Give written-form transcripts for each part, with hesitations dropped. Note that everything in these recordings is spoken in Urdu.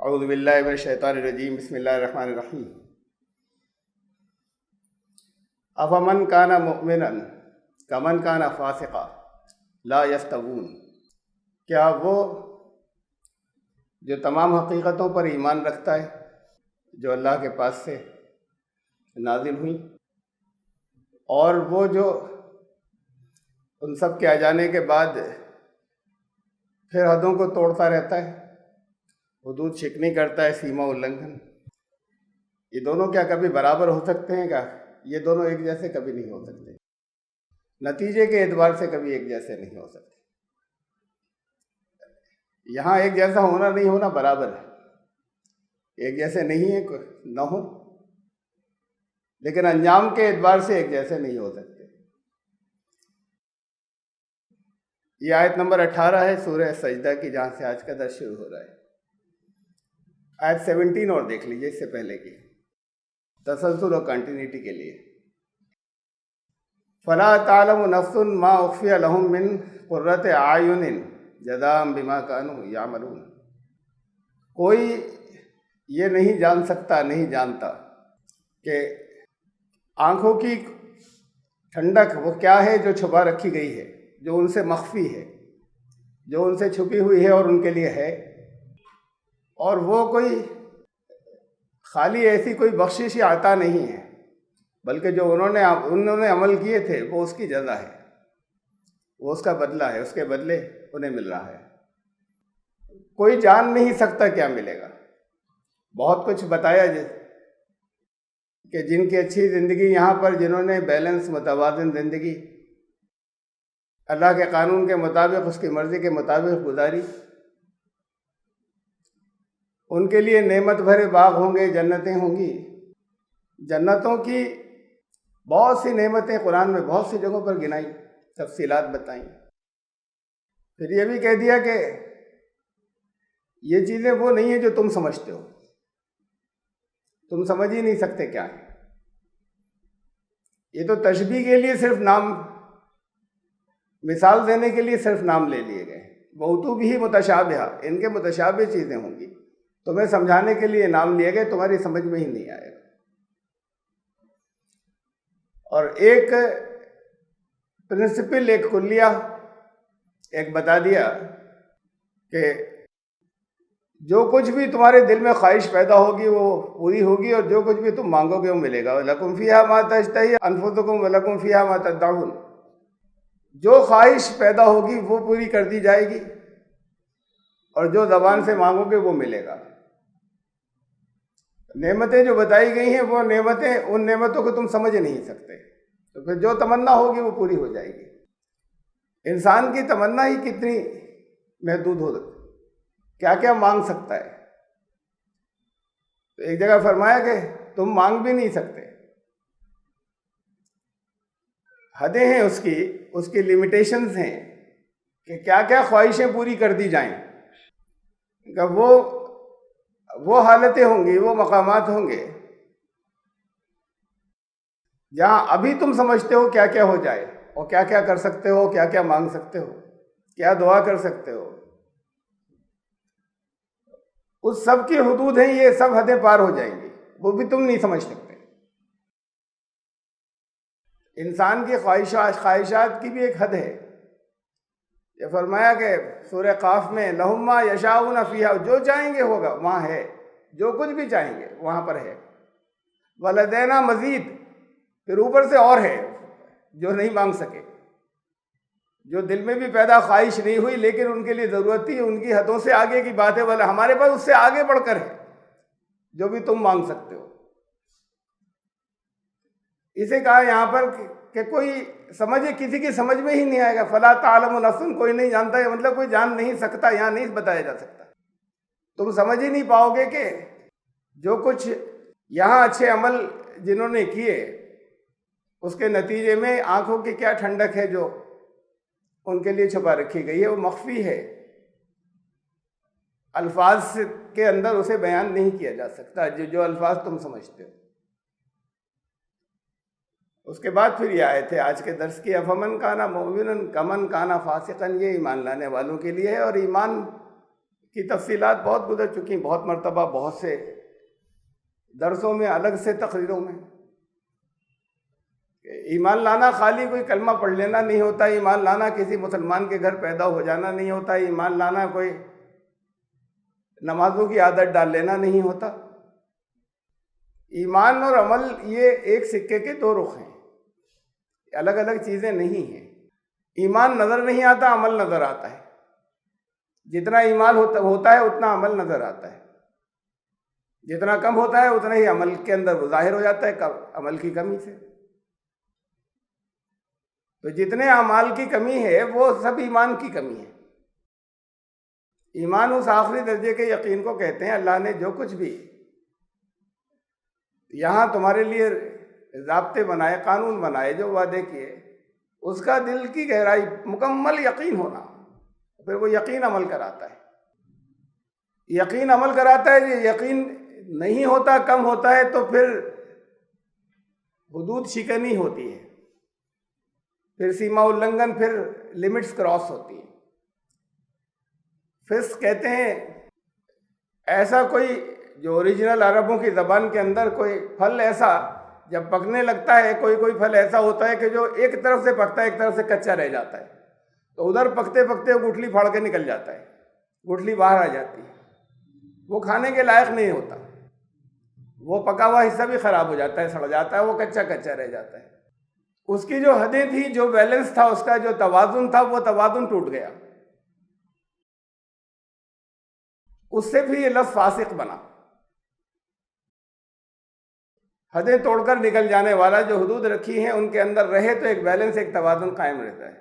اعوذ باللہ من الشیطان الرجیم، بسم اللہ الرحمن الرحیم۔ افمن کان مؤمنا کمن کان فاسقا لا یستوون، کیا وہ جو تمام حقیقتوں پر ایمان رکھتا ہے جو اللہ کے پاس سے نازل ہوئیں، اور وہ جو ان سب کے آ جانے کے بعد پھر حدوں کو توڑتا رہتا ہے، حدود شکنی کرتا ہے، سیما النگھن، یہ دونوں کیا کبھی برابر ہو سکتے ہیں؟ کیا یہ دونوں ایک جیسے کبھی نہیں ہو سکتے، نتیجے کے اعتبار سے کبھی ایک جیسے نہیں ہو سکتے۔ یہاں ایک جیسا ہونا نہیں ہونا برابر ہے، ایک جیسے نہیں ہے نہ ہو، لیکن انجام کے اعتبار سے ایک جیسے نہیں ہو سکتے۔ یہ آیت نمبر 18 ہے سورہ سجدہ کی، جہاں سے آج کا درس شروع ہو رہا ہے۔ آیت 17 اور دیکھ لیجیے اس سے پہلے کی، تسلسل اور کنٹینیوٹی کے لیے۔ فلا تعلم نفس ما اخفی لهم من قرۃ اعین جزاء بما كانوا یعملون، کوئی یہ نہیں جان سکتا، نہیں جانتا کہ آنکھوں کی ٹھنڈک وہ کیا ہے جو چھپا رکھی گئی ہے، جو ان سے مخفی ہے، جو ان سے چھپی ہوئی ہے اور ان کے لیے ہے، اور وہ کوئی خالی ایسی کوئی بخشش یا عطا نہیں ہے، بلکہ جو انہوں نے عمل کیے تھے وہ اس کی جزا ہے، وہ اس کا بدلہ ہے، اس کے بدلے انہیں مل رہا ہے۔ کوئی جان نہیں سکتا کیا ملے گا۔ بہت کچھ بتایا کہ جن کی اچھی زندگی یہاں پر، جنہوں نے بیلنس متوازن زندگی اللہ کے قانون کے مطابق، اس کی مرضی کے مطابق گزاری، ان کے لیے نعمت بھرے باغ ہوں گے، جنتیں ہوں گی۔ جنتوں کی بہت سی نعمتیں قرآن میں بہت سی جگہوں پر گنائی، تفصیلات بتائیں۔ پھر یہ بھی کہہ دیا کہ یہ چیزیں وہ نہیں ہیں جو تم سمجھتے ہو، تم سمجھ ہی نہیں سکتے کیا ہے۔ یہ تو تشبیہ کے لیے صرف نام، مثال دینے کے لیے صرف نام لے لیے گئے۔ بہتو بھی متشابہہ، ان کے متشابہ چیزیں ہوں گی، تمہیں سمجھانے کے لیے نام لیے گئے، تمہاری سمجھ میں ہی نہیں آئے گا۔ اور ایک پرنسپل، ایک کلیہ ایک بتا دیا کہ جو کچھ بھی تمہارے دل میں خواہش پیدا ہوگی وہ پوری ہوگی، اور جو کچھ بھی تم مانگو گے وہ ملے گا۔ وَلَكُمْ فِيهَا مَا تَشْتَهِي أَنفُسُكُمْ وَلَكُمْ فِيهَا مَا تَدَّعُونَ، جو خواہش پیدا ہوگی وہ پوری کر دی جائے گی، اور جو زبان سے مانگو گے وہ ملے گا۔ نعمتیں جو بتائی گئی ہیں وہ نعمتیں، ان نعمتوں کو تم سمجھ نہیں سکتے، تو پھر جو تمنا ہوگی وہ پوری ہو جائے گی۔ انسان کی تمنا ہی کتنی محدود ہو سکتی، کیا کیا مانگ سکتا ہے۔ تو ایک جگہ فرمایا کہ تم مانگ بھی نہیں سکتے، حدیں ہیں اس کی لمیٹیشنز ہیں کہ کیا کیا خواہشیں پوری کر دی جائیں، کہ وہ حالتیں ہوں گی، وہ مقامات ہوں گے جہاں ابھی تم سمجھتے ہو کیا کیا ہو جائے، اور کیا کیا کر سکتے ہو، کیا کیا مانگ سکتے ہو، کیا دعا کر سکتے ہو۔ اس سب کی حدود ہیں، یہ سب حدیں پار ہو جائیں گی، وہ بھی تم نہیں سمجھ سکتے۔ انسان کی خواہشات کی بھی ایک حد ہے۔ یہ فرمایا کہ سورہ قاف میں لَهُم مَّا يَشَاءُونَ فِيهَا، جو چاہیں گے ہوگا، وہاں ہے، جو کچھ بھی چاہیں گے وہاں پر ہے۔ وَلَدَيْنَا مَزِيدٌ، پھر اوپر سے اور ہے جو نہیں مانگ سکے، جو دل میں بھی پیدا خواہش نہیں ہوئی لیکن ان کے لیے ضرورت تھی، ان کی حدوں سے آگے کی بات ہے، بولے ہمارے پاس اس سے آگے بڑھ کر ہے جو بھی تم مانگ سکتے ہو۔ اسے کہا یہاں پر کہ کوئی سمجھے، کسی کی سمجھ میں ہی نہیں آئے گا۔ فلا تعلم نفس، کوئی نہیں جانتا ہے، مطلب کوئی جان نہیں سکتا، یہاں نہیں بتایا جا سکتا۔ تم سمجھ ہی نہیں پاؤ گے کہ جو کچھ یہاں اچھے عمل جنہوں نے کیے، اس کے نتیجے میں آنکھوں کی کیا ٹھنڈک ہے جو ان کے لیے چھپا رکھی گئی ہے، وہ مخفی ہے، الفاظ کے اندر اسے بیان نہیں کیا جا سکتا، جو الفاظ تم سمجھتے ہو۔ اس کے بعد پھر یہ آیت ہے آج کے درس کی، افمن کانا مؤمنا کمن کانا فاسقا، یہ ایمان لانے والوں کے لیے ہے، اور ایمان کی تفصیلات بہت گزر چکی، بہت مرتبہ، بہت سے درسوں میں، الگ سے تقریروں میں. ایمان لانا خالی کوئی کلمہ پڑھ لینا نہیں ہوتا، ایمان لانا کسی مسلمان کے گھر پیدا ہو جانا نہیں ہوتا، ایمان لانا کوئی نمازوں کی عادت ڈال لینا نہیں ہوتا. ایمان اور عمل یہ ایک سکے کے دو رخ ہیں، الگ الگ چیزیں نہیں ہیں. ایمان نظر نہیں آتا، عمل نظر آتا ہے. جتنا ایمان ہوتا ہے اتنا عمل نظر آتا ہے، جتنا کم ہوتا ہے اتنا ہی عمل کے اندر ظاہر ہو جاتا ہے عمل کی کمی سے. تو جتنے اعمال کی کمی ہے وہ سب ایمان کی کمی ہے. ایمان اس آخری درجے کے یقین کو کہتے ہیں. اللہ نے جو کچھ بھی یہاں تمہارے لیے ضابطے بنائے، قانون بنائے، جو وعدے کیے، اس کا دل کی گہرائی مکمل یقین ہونا، پھر وہ یقین عمل کراتا ہے. یقین عمل کراتا ہے. یہ یقین نہیں ہوتا، کم ہوتا ہے، تو پھر حدود شکنی ہوتی ہے، پھر سیما النگھن، پھر لمٹس کراس ہوتی ہیں. فسق کہتے ہیں ایسا کوئی جو اوریجنل عربوں کی زبان کے اندر کوئی پھل ایسا جب پکنے لگتا ہے، کوئی پھل ایسا ہوتا ہے کہ جو ایک طرف سے پکتا ہے ایک طرف سے کچا رہ جاتا ہے، تو ادھر پکتے پکتے وہ گٹھلی پھاڑ کے نکل جاتا ہے، گٹھلی باہر آ جاتی ہے، وہ کھانے کے لائق نہیں ہوتا، وہ پکا ہوا حصہ بھی خراب ہو جاتا ہے، سڑ جاتا ہے، وہ کچا کچا رہ جاتا ہے. اس کی جو حدیں تھی، جو بیلنس تھا، اس کا جو توازن تھا، وہ توازن ٹوٹ گیا. اس سے بھی یہ لفظ فاسق بنا. حدیں توڑ کر نکل جانے والا. جو حدود رکھی ہیں ان کے اندر رہے تو ایک بیلنس، ایک توازن قائم رہتا ہے.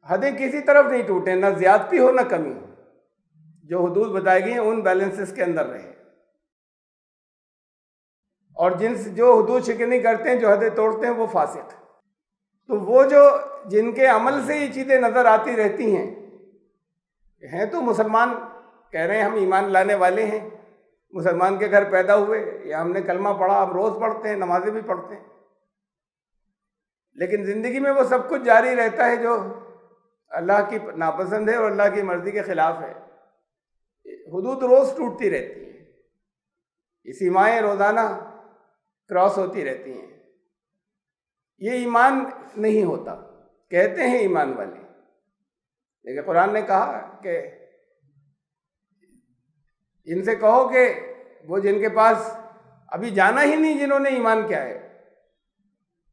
حدیں کسی طرف نہیں ٹوٹیں، نہ زیادتی ہو نہ کمی ہو. جو حدود بتائی گئی ہیں ان بیلنسز کے اندر رہے. اور جو حدود شکنی کرتے ہیں، جو حدیں توڑتے ہیں، وہ فاسق. تو وہ جو جن کے عمل سے یہ چیزیں نظر آتی رہتی ہیں تو مسلمان، کہہ رہے ہیں ہم ایمان لانے والے ہیں، مسلمان کے گھر پیدا ہوئے، یا ہم نے کلمہ پڑھا، ہم روز پڑھتے ہیں، نمازیں بھی پڑھتے ہیں، لیکن زندگی میں وہ سب کچھ جاری رہتا ہے جو اللہ کی ناپسند ہے اور اللہ کی مرضی کے خلاف ہے. حدود روز ٹوٹتی رہتی ہیں، یہ سیمائیں روزانہ کراس ہوتی رہتی ہیں. یہ ایمان نہیں ہوتا. کہتے ہیں ایمان والے، لیکن قرآن نے کہا کہ ان سے کہو کہ وہ جن کے پاس ابھی جانا ہی نہیں، جنہوں نے ایمان کیا ہے،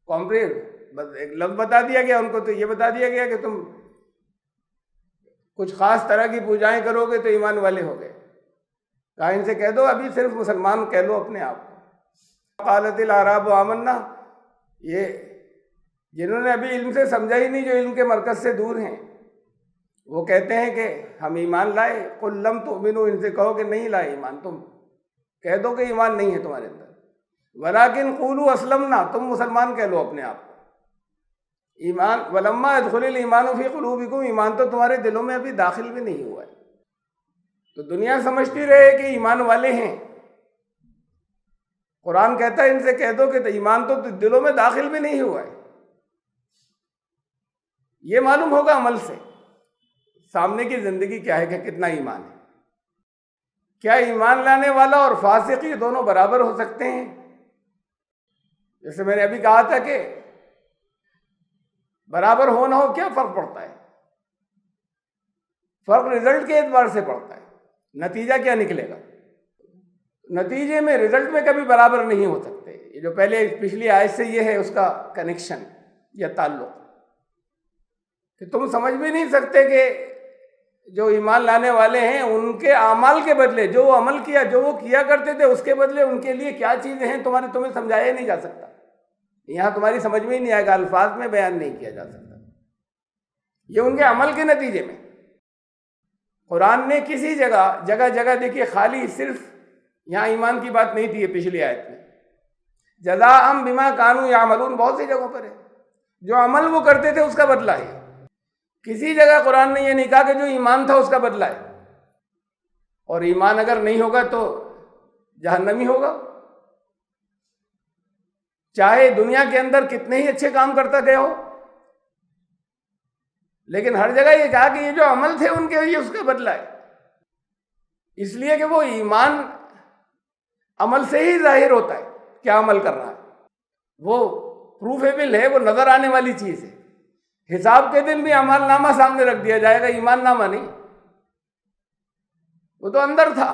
بس ایک لفظ بتا دیا گیا ان کو، تو یہ بتا دیا گیا کہ تم کچھ خاص طرح کی پوجائیں کرو گے تو ایمان والے ہو گئے. کہا ان سے کہہ دو ابھی صرف مسلمان کہہ لو اپنے آپ کو. قالت الاعراب آمنا، یہ جنہوں نے ابھی علم سے سمجھا ہی نہیں، جو علم کے مرکز سے دور ہیں، وہ کہتے ہیں کہ ہم ایمان لائے. قل لم تؤمنوا، ان سے کہو کہ نہیں لائے ایمان، تم کہہ دو کہ ایمان نہیں ہے تمہارے اندر. ولکن قولوا اسلمنا، تم مسلمان کہہ لو اپنے آپ کو. ایمان ولما يدخل الایمان فی قلوبکم، ایمان تو تمہارے دلوں میں ابھی داخل بھی نہیں ہوا ہے. تو دنیا سمجھتی رہے کہ ایمان والے ہیں. قرآن کہتا ہے ان سے کہہ دو کہ ایمان تو دلوں میں داخل بھی نہیں ہوا ہے. یہ معلوم ہوگا عمل سے، سامنے کی زندگی کیا ہے، کہ کتنا ایمان ہے. کیا ایمان لانے والا اور فاسق یہ دونوں برابر ہو سکتے ہیں؟ جیسے میں نے ابھی کہا تھا کہ برابر ہو نہ ہو کیا فرق پڑتا ہے؟ فرق رزلٹ کے اعتبار سے پڑتا ہے. نتیجہ کیا نکلے گا؟ نتیجے میں، رزلٹ میں کبھی برابر نہیں ہو سکتے. یہ جو پچھلی آیت سے یہ ہے اس کا کنیکشن یا تعلق، کہ تم سمجھ بھی نہیں سکتے کہ جو ایمان لانے والے ہیں ان کے اعمال کے بدلے، جو وہ عمل کیا، جو وہ کیا کرتے تھے، اس کے بدلے ان کے لیے کیا چیزیں ہیں، تمہیں سمجھایا ہی نہیں جا سکتا. یہاں تمہاری سمجھ میں ہی نہیں آئے گا، الفاظ میں بیان نہیں کیا جا سکتا. یہ ان کے عمل کے نتیجے میں. قرآن نے کسی جگہ دیکھیے، خالی صرف یہاں ایمان کی بات نہیں تھی. یہ پچھلی آیت میں جزاء بما کانوا یعملون بہت سی جگہوں پر ہے. جو عمل وہ کرتے تھے اس کا بدلہ ہے. کسی جگہ قرآن نے یہ نہیں کہا کہ جو ایمان تھا اس کا بدلہ ہے، اور ایمان اگر نہیں ہوگا تو جہنمی ہوگا. چاہے دنیا کے اندر کتنے ہی اچھے کام کرتا گیا ہو، لیکن ہر جگہ یہ کہا کہ یہ جو عمل تھے ان کے لیے اس کا بدلہ ہے. اس لیے کہ وہ ایمان عمل سے ہی ظاہر ہوتا ہے، کیا عمل کر رہا ہے، وہ پروفیبل ہے، وہ نظر آنے والی چیز ہے۔ حساب کے دن بھی عمل نامہ سامنے رکھ دیا جائے گا، ایمان نامہ نہیں، وہ تو اندر تھا۔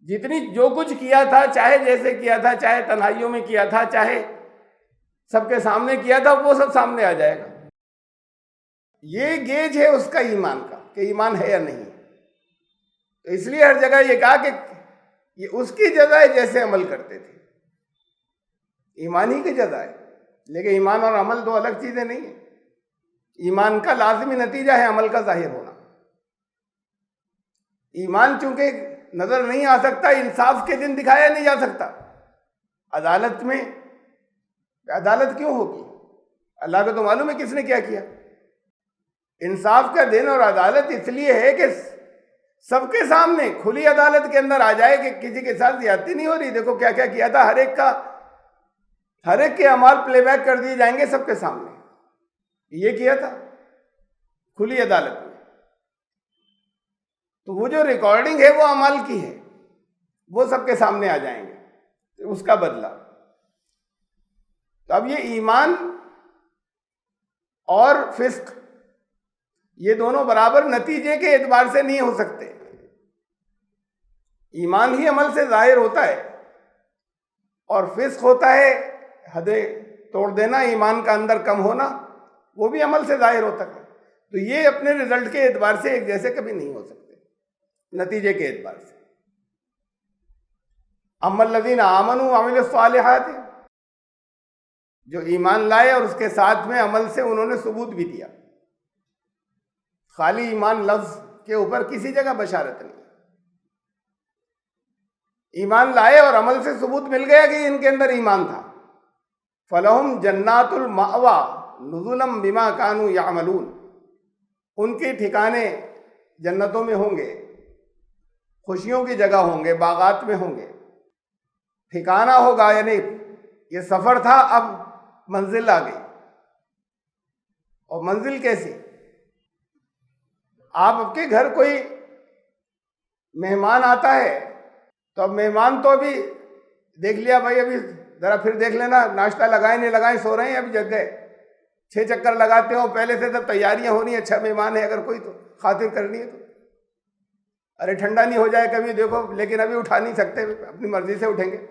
جتنی جو کچھ کیا تھا، چاہے جیسے کیا تھا، چاہے تنہائیوں میں کیا تھا، چاہے سب کے سامنے کیا تھا، وہ سب سامنے آ جائے گا۔ یہ گیج ہے اس کا ایمان کا کہ ایمان ہے یا نہیں۔ تو اس لیے ہر جگہ یہ کہا کہ یہ اس کی جزا ہے جیسے عمل کرتے تھے، ایمان ہی کی جزا ہے، لیکن ایمان اور عمل دو الگ چیزیں نہیں ہیں۔ ایمان کا لازمی نتیجہ ہے عمل کا ظاہر ہونا۔ ایمان چونکہ نظر نہیں آ سکتا، انصاف کے دن دکھایا نہیں جا سکتا، عدالت میں عدالت کیوں ہوگی؟ اللہ کو تو معلوم ہے کس نے کیا کیا۔ انصاف کا دن اور عدالت اس لیے ہے کہ سب کے سامنے کھلی عدالت کے اندر آ جائے کہ کسی کے ساتھ زیادتی نہیں ہو رہی، دیکھو کیا کیا کیا تھا، ہر ایک کے اعمال پلے بیک کر دیے جائیں گے سب کے سامنے، یہ کیا تھا کھلی عدالت میں۔ تو وہ جو ریکارڈنگ ہے وہ اعمال کی ہے، وہ سب کے سامنے آ جائیں گے، اس کا بدلہ۔ تو اب یہ ایمان اور فسق یہ دونوں برابر نتیجے کے اعتبار سے نہیں ہو سکتے۔ ایمان ہی عمل سے ظاہر ہوتا ہے، اور فسق ہوتا ہے حدیں توڑ دینا، ایمان کا اندر کم ہونا، وہ بھی عمل سے ظاہر ہوتا ہے۔ تو یہ اپنے رزلٹ کے اعتبار سے ایک جیسے کبھی نہیں ہو سکتے، نتیجے کے اعتبار سے۔ اما الذین آمنوا وعملوا الصالحات، جو ایمان لائے اور اس کے ساتھ میں عمل سے انہوں نے ثبوت بھی دیا۔ خالی ایمان لفظ کے اوپر کسی جگہ بشارت نہیں، ایمان لائے اور عمل سے ثبوت مل گیا کہ ان کے اندر ایمان تھا۔ فَلَهُمْ جَنَّاتُ الْمَأْوَى نُزُلًا بِمَا كَانُوا يَعْمَلُونَ، ان کے ٹھکانے جنتوں میں ہوں گے، خوشیوں کی جگہ ہوں گے، باغات میں ہوں گے، ٹھکانہ ہوگا، یعنی یہ سفر تھا، اب منزل آ گئی۔ اور منزل کیسی؟ آپ کے گھر کوئی مہمان آتا ہے تو اب مہمان تو ابھی دیکھ لیا بھائی، ابھی ذرا پھر دیکھ لینا، ناشتہ لگائیں نہیں لگائیں، سو رہے ہیں ابھی جگ گئے، 6 چکر لگاتے ہو، پہلے سے سب تیاریاں ہونی ہیں، اچھا مہمان ہے اگر کوئی تو خاطر کرنی ہے تو، ارے ٹھنڈا نہیں ہو جائے کبھی دیکھو، لیکن ابھی اٹھا نہیں سکتے، اپنی مرضی سے اٹھیں گے۔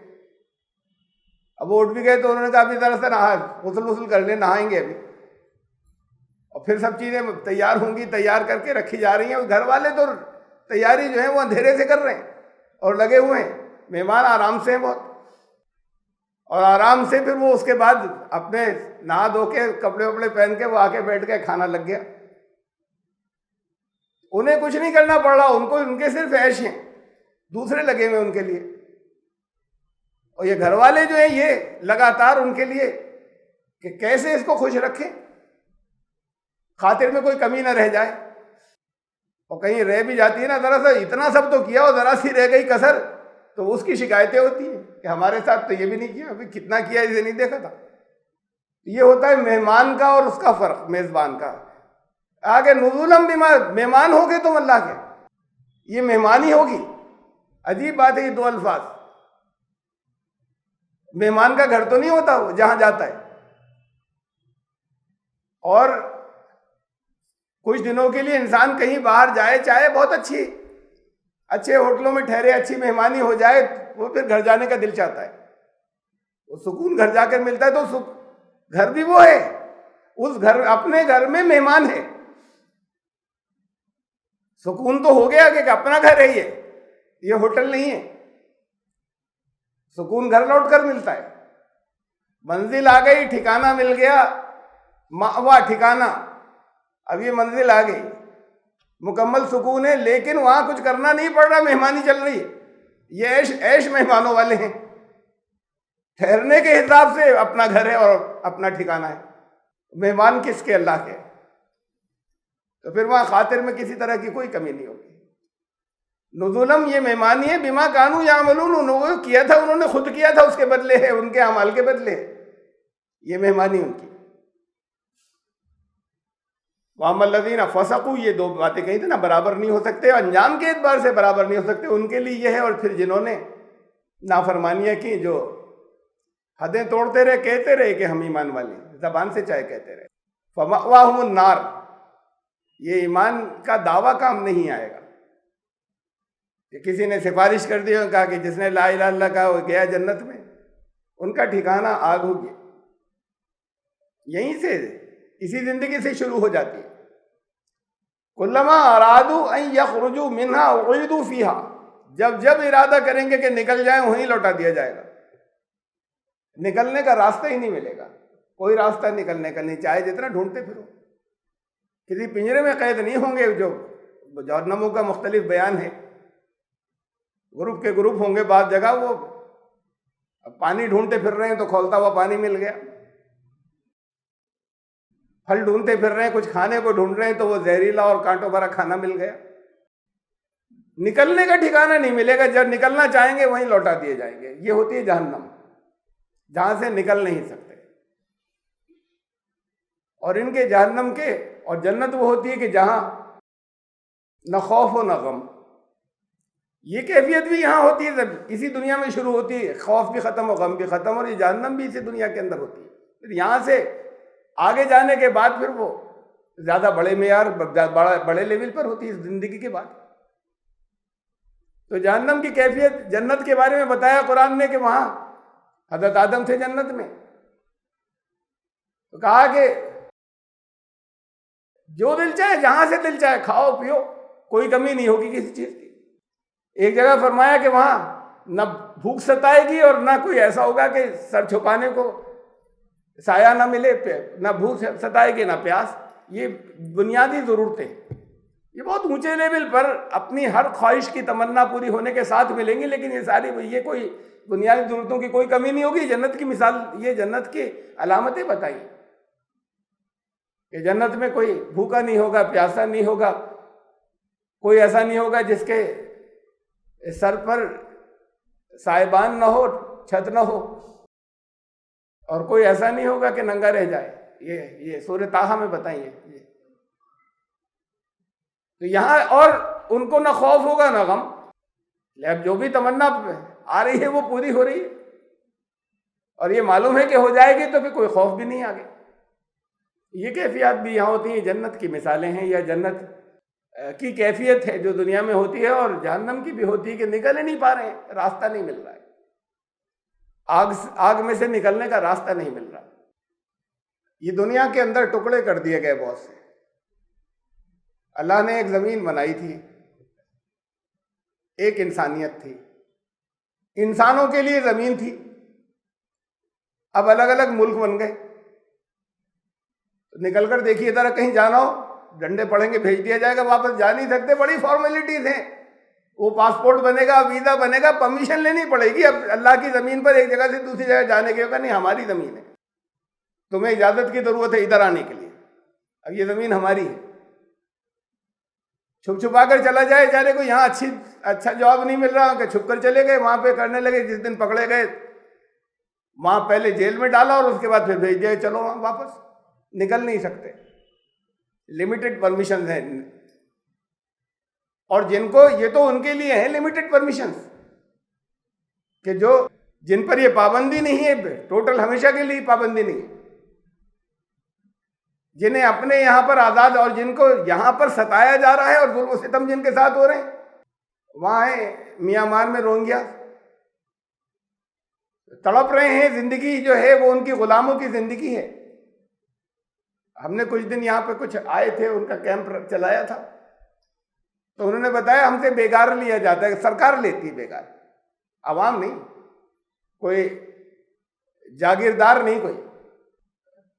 اب وہ اٹھ بھی گئے تو انہوں نے کہا ابھی ذرا سا غسل کر لیں، نہائیں گے ابھی، اور پھر سب چیزیں تیار ہوں گی، تیار کر کے رکھی جا رہی ہیں۔ گھر والے تو تیاری جو ہے وہ اندھیرے سے کر رہے ہیں اور لگے ہوئے ہیں، مہمان آرام سے ہیں بہت، اور آرام سے پھر وہ اس کے بعد اپنے نہا دھو کے کپڑے وپڑے پہن کے وہ آ کے بیٹھ کے کھانا لگ گیا۔ انہیں کچھ نہیں کرنا پڑ رہا، ان کو ان کے صرف عیش ہیں، دوسرے لگے ہوئے ان کے لیے، اور یہ گھر والے جو ہیں یہ لگاتار ان کے لیے کہ کیسے اس کو خوش رکھیں، خاطر میں کوئی کمی نہ رہ جائے، اور کہیں رہ بھی جاتی ہے نا ذرا سا، اتنا سب تو کیا اور ذرا سی رہ گئی کسر، تو اس کی شکایتیں ہوتی ہیں کہ ہمارے ساتھ تو یہ بھی نہیں کیا، ابھی کتنا کیا اسے نہیں دیکھا تھا۔ یہ ہوتا ہے مہمان کا اور اس کا فرق میزبان کا۔ آگے نزولم بما، مہمان ہوگے تم اللہ کے، یہ مہمانی ہوگی۔ عجیب بات ہے یہ دو الفاظ، مہمان کا گھر تو نہیں ہوتا وہ جہاں جاتا ہے، اور کچھ دنوں کے لیے انسان کہیں باہر جائے، چاہے بہت اچھے ہوٹلوں میں ٹھہرے، اچھی مہمانی ہو جائے، وہ پھر گھر جانے کا دل چاہتا ہے، وہ سکون گھر جا کر ملتا ہے۔ تو گھر بھی وہ ہے، اس گھر اپنے گھر میں مہمان ہے، سکون تو ہو گیا کہ اپنا گھر ہے، یہ ہوٹل نہیں ہے، سکون گھر لوٹ کر ملتا ہے۔ منزل آ گئی، ٹھکانہ مل گیا، مأوا ٹھکانہ، اب یہ منزل آ گئی، مکمل سکون ہے، لیکن وہاں کچھ کرنا نہیں پڑ رہا، مہمانی چل رہی ہے۔ یہ عیش مہمانوں والے ہیں، ٹھہرنے کے حساب سے اپنا گھر ہے اور اپنا ٹھکانہ ہے، مہمان کس کے؟ اللہ کے۔ تو پھر وہاں خاطر میں کسی طرح کی کوئی کمی نہیں ہوگی۔ نزولم یہ مہمانی ہے، بما کانوا یعملون، انہوں نے کیا تھا، انہوں نے خود کیا تھا، اس کے بدلے ہے، ان کے اعمال کے بدلے ہے یہ مہمانی ان کی۔ وَأَمَّا الَّذِينَ فَسَقُوا، یہ دو باتیں کہیں تھیں نا، برابر نہیں ہو سکتے، انجام کے اعتبار سے برابر نہیں ہو سکتے، ان کے لیے یہ ہے. اور پھر جنہوں نے نافرمانیاں کی، جو حدیں توڑتے رہے، کہتے رہے کہ ہم ایمان والے، زبان سے چاہے کہتے رہے، فَمَأْوَاهُمُ النَّارُ، یہ ایمان کا دعویٰ کام نہیں آئے گا کہ کسی نے سفارش کر دی اور کہا کہ جس نے لا الہ الا اللہ کہا وہ گیا جنت میں. ان کا ٹھکانہ آگ ہوگی. یہیں سے، اسی زندگی سے شروع ہو جاتی ہے. کلما ارادوا ان یخرجوا منها اعیدوا فیها، جب جب ارادہ کریں گے کہ نکل جائیں وہیں لوٹا دیا جائے گا. نکلنے کا راستہ ہی نہیں ملے گا، کوئی راستہ نکلنے کا نہیں، چاہے جتنا ڈھونڈتے پھرو. کسی پنجرے میں قید نہیں ہوں گے. جو جہنموں کا مختلف بیان ہے، گروپ کے گروپ ہوں گے. بعض جگہ وہ پانی ڈھونڈتے پھر رہے ہیں تو کھولتا ہوا پانی مل گیا، پھل ڈھونڈتے پھر رہے ہیں، کچھ کھانے کو ڈھونڈ رہے ہیں تو وہ زہریلا اور کانٹوں بھرا کھانا مل گیا. نکلنے کا ٹھکانہ نہیں ملے گا. جب نکلنا چاہیں گے وہیں لوٹا دیے جائیں گے. یہ ہوتی ہے جہنم، جہاں سے نکل نہیں سکتے. اور ان کے جہنم کے اور جنت وہ ہوتی ہے کہ جہاں نہ خوف ہو نہ غم. یہ کیفیت بھی یہاں ہوتی ہے، اسی دنیا میں شروع ہوتی ہے. خوف بھی ختم اور غم بھی ختم، اور یہ جہنم بھی اسی دنیا کے اندر ہوتی ہے. پھر یہاں سے آگے جانے کے بعد پھر وہ زیادہ بڑے معیار، بڑے لیول پر ہوتی ہے زندگی کے بعد. تو جہنم کی کیفیت، جنت کے بارے میں بتایا قرآن نے کہ وہاں حضرت آدم تھے جنت میں، تو کہا کہ جو دل چاہے، جہاں سے دل چاہے کھاؤ پیو، کوئی کمی نہیں ہوگی کسی چیز کی. ایک جگہ فرمایا کہ وہاں نہ بھوک ستائے گی اور نہ کوئی ایسا ہوگا کہ سر چھپانے کو سایہ نہ ملے، نہ بھوک ستائے گی نہ پیاس. یہ بنیادی ضرورتیں یہ بہت اونچے لیول پر اپنی ہر خواہش کی تمنا پوری ہونے کے ساتھ ملیں گی، لیکن یہ ساری، یہ کوئی بنیادی ضرورتوں کی کوئی کمی نہیں ہوگی. جنت کی مثال، یہ جنت کی علامتیں بتائی کہ جنت میں کوئی بھوکا نہیں ہوگا، پیاسا نہیں ہوگا، کوئی ایسا نہیں ہوگا جس کے سر پر سائبان نہ ہو، چھت نہ ہو، اور کوئی ایسا نہیں ہوگا کہ ننگا رہ جائے. یہ سورہ طٰہٰ میں بتائیے. تو یہاں اور ان کو نہ خوف ہوگا نہ غم. اب جو بھی تمنا آ رہی ہے وہ پوری ہو رہی ہے، اور یہ معلوم ہے کہ ہو جائے گی تو پھر کوئی خوف بھی نہیں آگے. یہ کیفیات بھی یہاں ہوتی ہیں. جنت کی مثالیں ہیں، یا جنت کی کیفیت ہے جو دنیا میں ہوتی ہے، اور جہنم کی بھی ہوتی ہے کہ نکل ہی نہیں پا رہے ہیں، راستہ نہیں مل رہا ہے. آگ میں سے نکلنے کا راستہ نہیں مل رہا. یہ دنیا کے اندر ٹکڑے کر دیے گئے بہت سے. اللہ نے ایک زمین بنائی تھی، ایک انسانیت تھی، انسانوں کے لیے زمین تھی. اب الگ الگ ملک بن گئے. نکل کر دیکھیے ذرا، کہیں جانا ہو ڈنڈے پڑیں گے، بھیج دیا جائے گا، واپس جا نہیں سکتے. بڑی فارمیلٹیز ہیں. وہ پاسپورٹ بنے گا، ویزا بنے گا، پرمیشن لینی پڑے گی. اب اللہ کی زمین پر ایک جگہ سے دوسری جگہ جانے کے ہوگا، نہیں ہماری زمین ہے، تمہیں اجازت کی ضرورت ہے ادھر آنے کے لیے، اب یہ زمین ہماری ہے. چھپ چھپا کر چلا جائے، جانے کو یہاں اچھا جواب نہیں مل رہا کہ چھپ کر چلے گئے، وہاں پہ کرنے لگے. جس دن پکڑے گئے وہاں پہلے جیل میں ڈالا اور اس کے بعد پھر بھیج دیا، چلو وہاں واپس. نکل نہیں سکتے، لمیٹڈ پرمیشنز ہیں. اور جن کو، یہ تو ان کے لیے ہیں لمیٹڈ پرمیشنز کہ جن پر یہ پابندی نہیں ہے، ٹوٹل ہمیشہ کے لیے پابندی نہیں ہے. جنہیں اپنے یہاں پر آزاد، اور جن کو یہاں پر ستایا جا رہا ہے اور ظلم و ستم جن کے ساتھ ہو رہے ہیں. وہاں ہے میانمار میں روہنگیا، تڑپ رہے ہیں. زندگی جو ہے وہ ان کی غلاموں کی زندگی ہے. ہم نے کچھ دن یہاں پہ کچھ آئے تھے، ان کا کیمپ چلایا تھا، تو انہوں نے بتایا ہم سے بیگار لیا جاتا ہے. سرکار لیتی ہے بیگار، عوام نہیں، کوئی جاگیردار نہیں. کوئی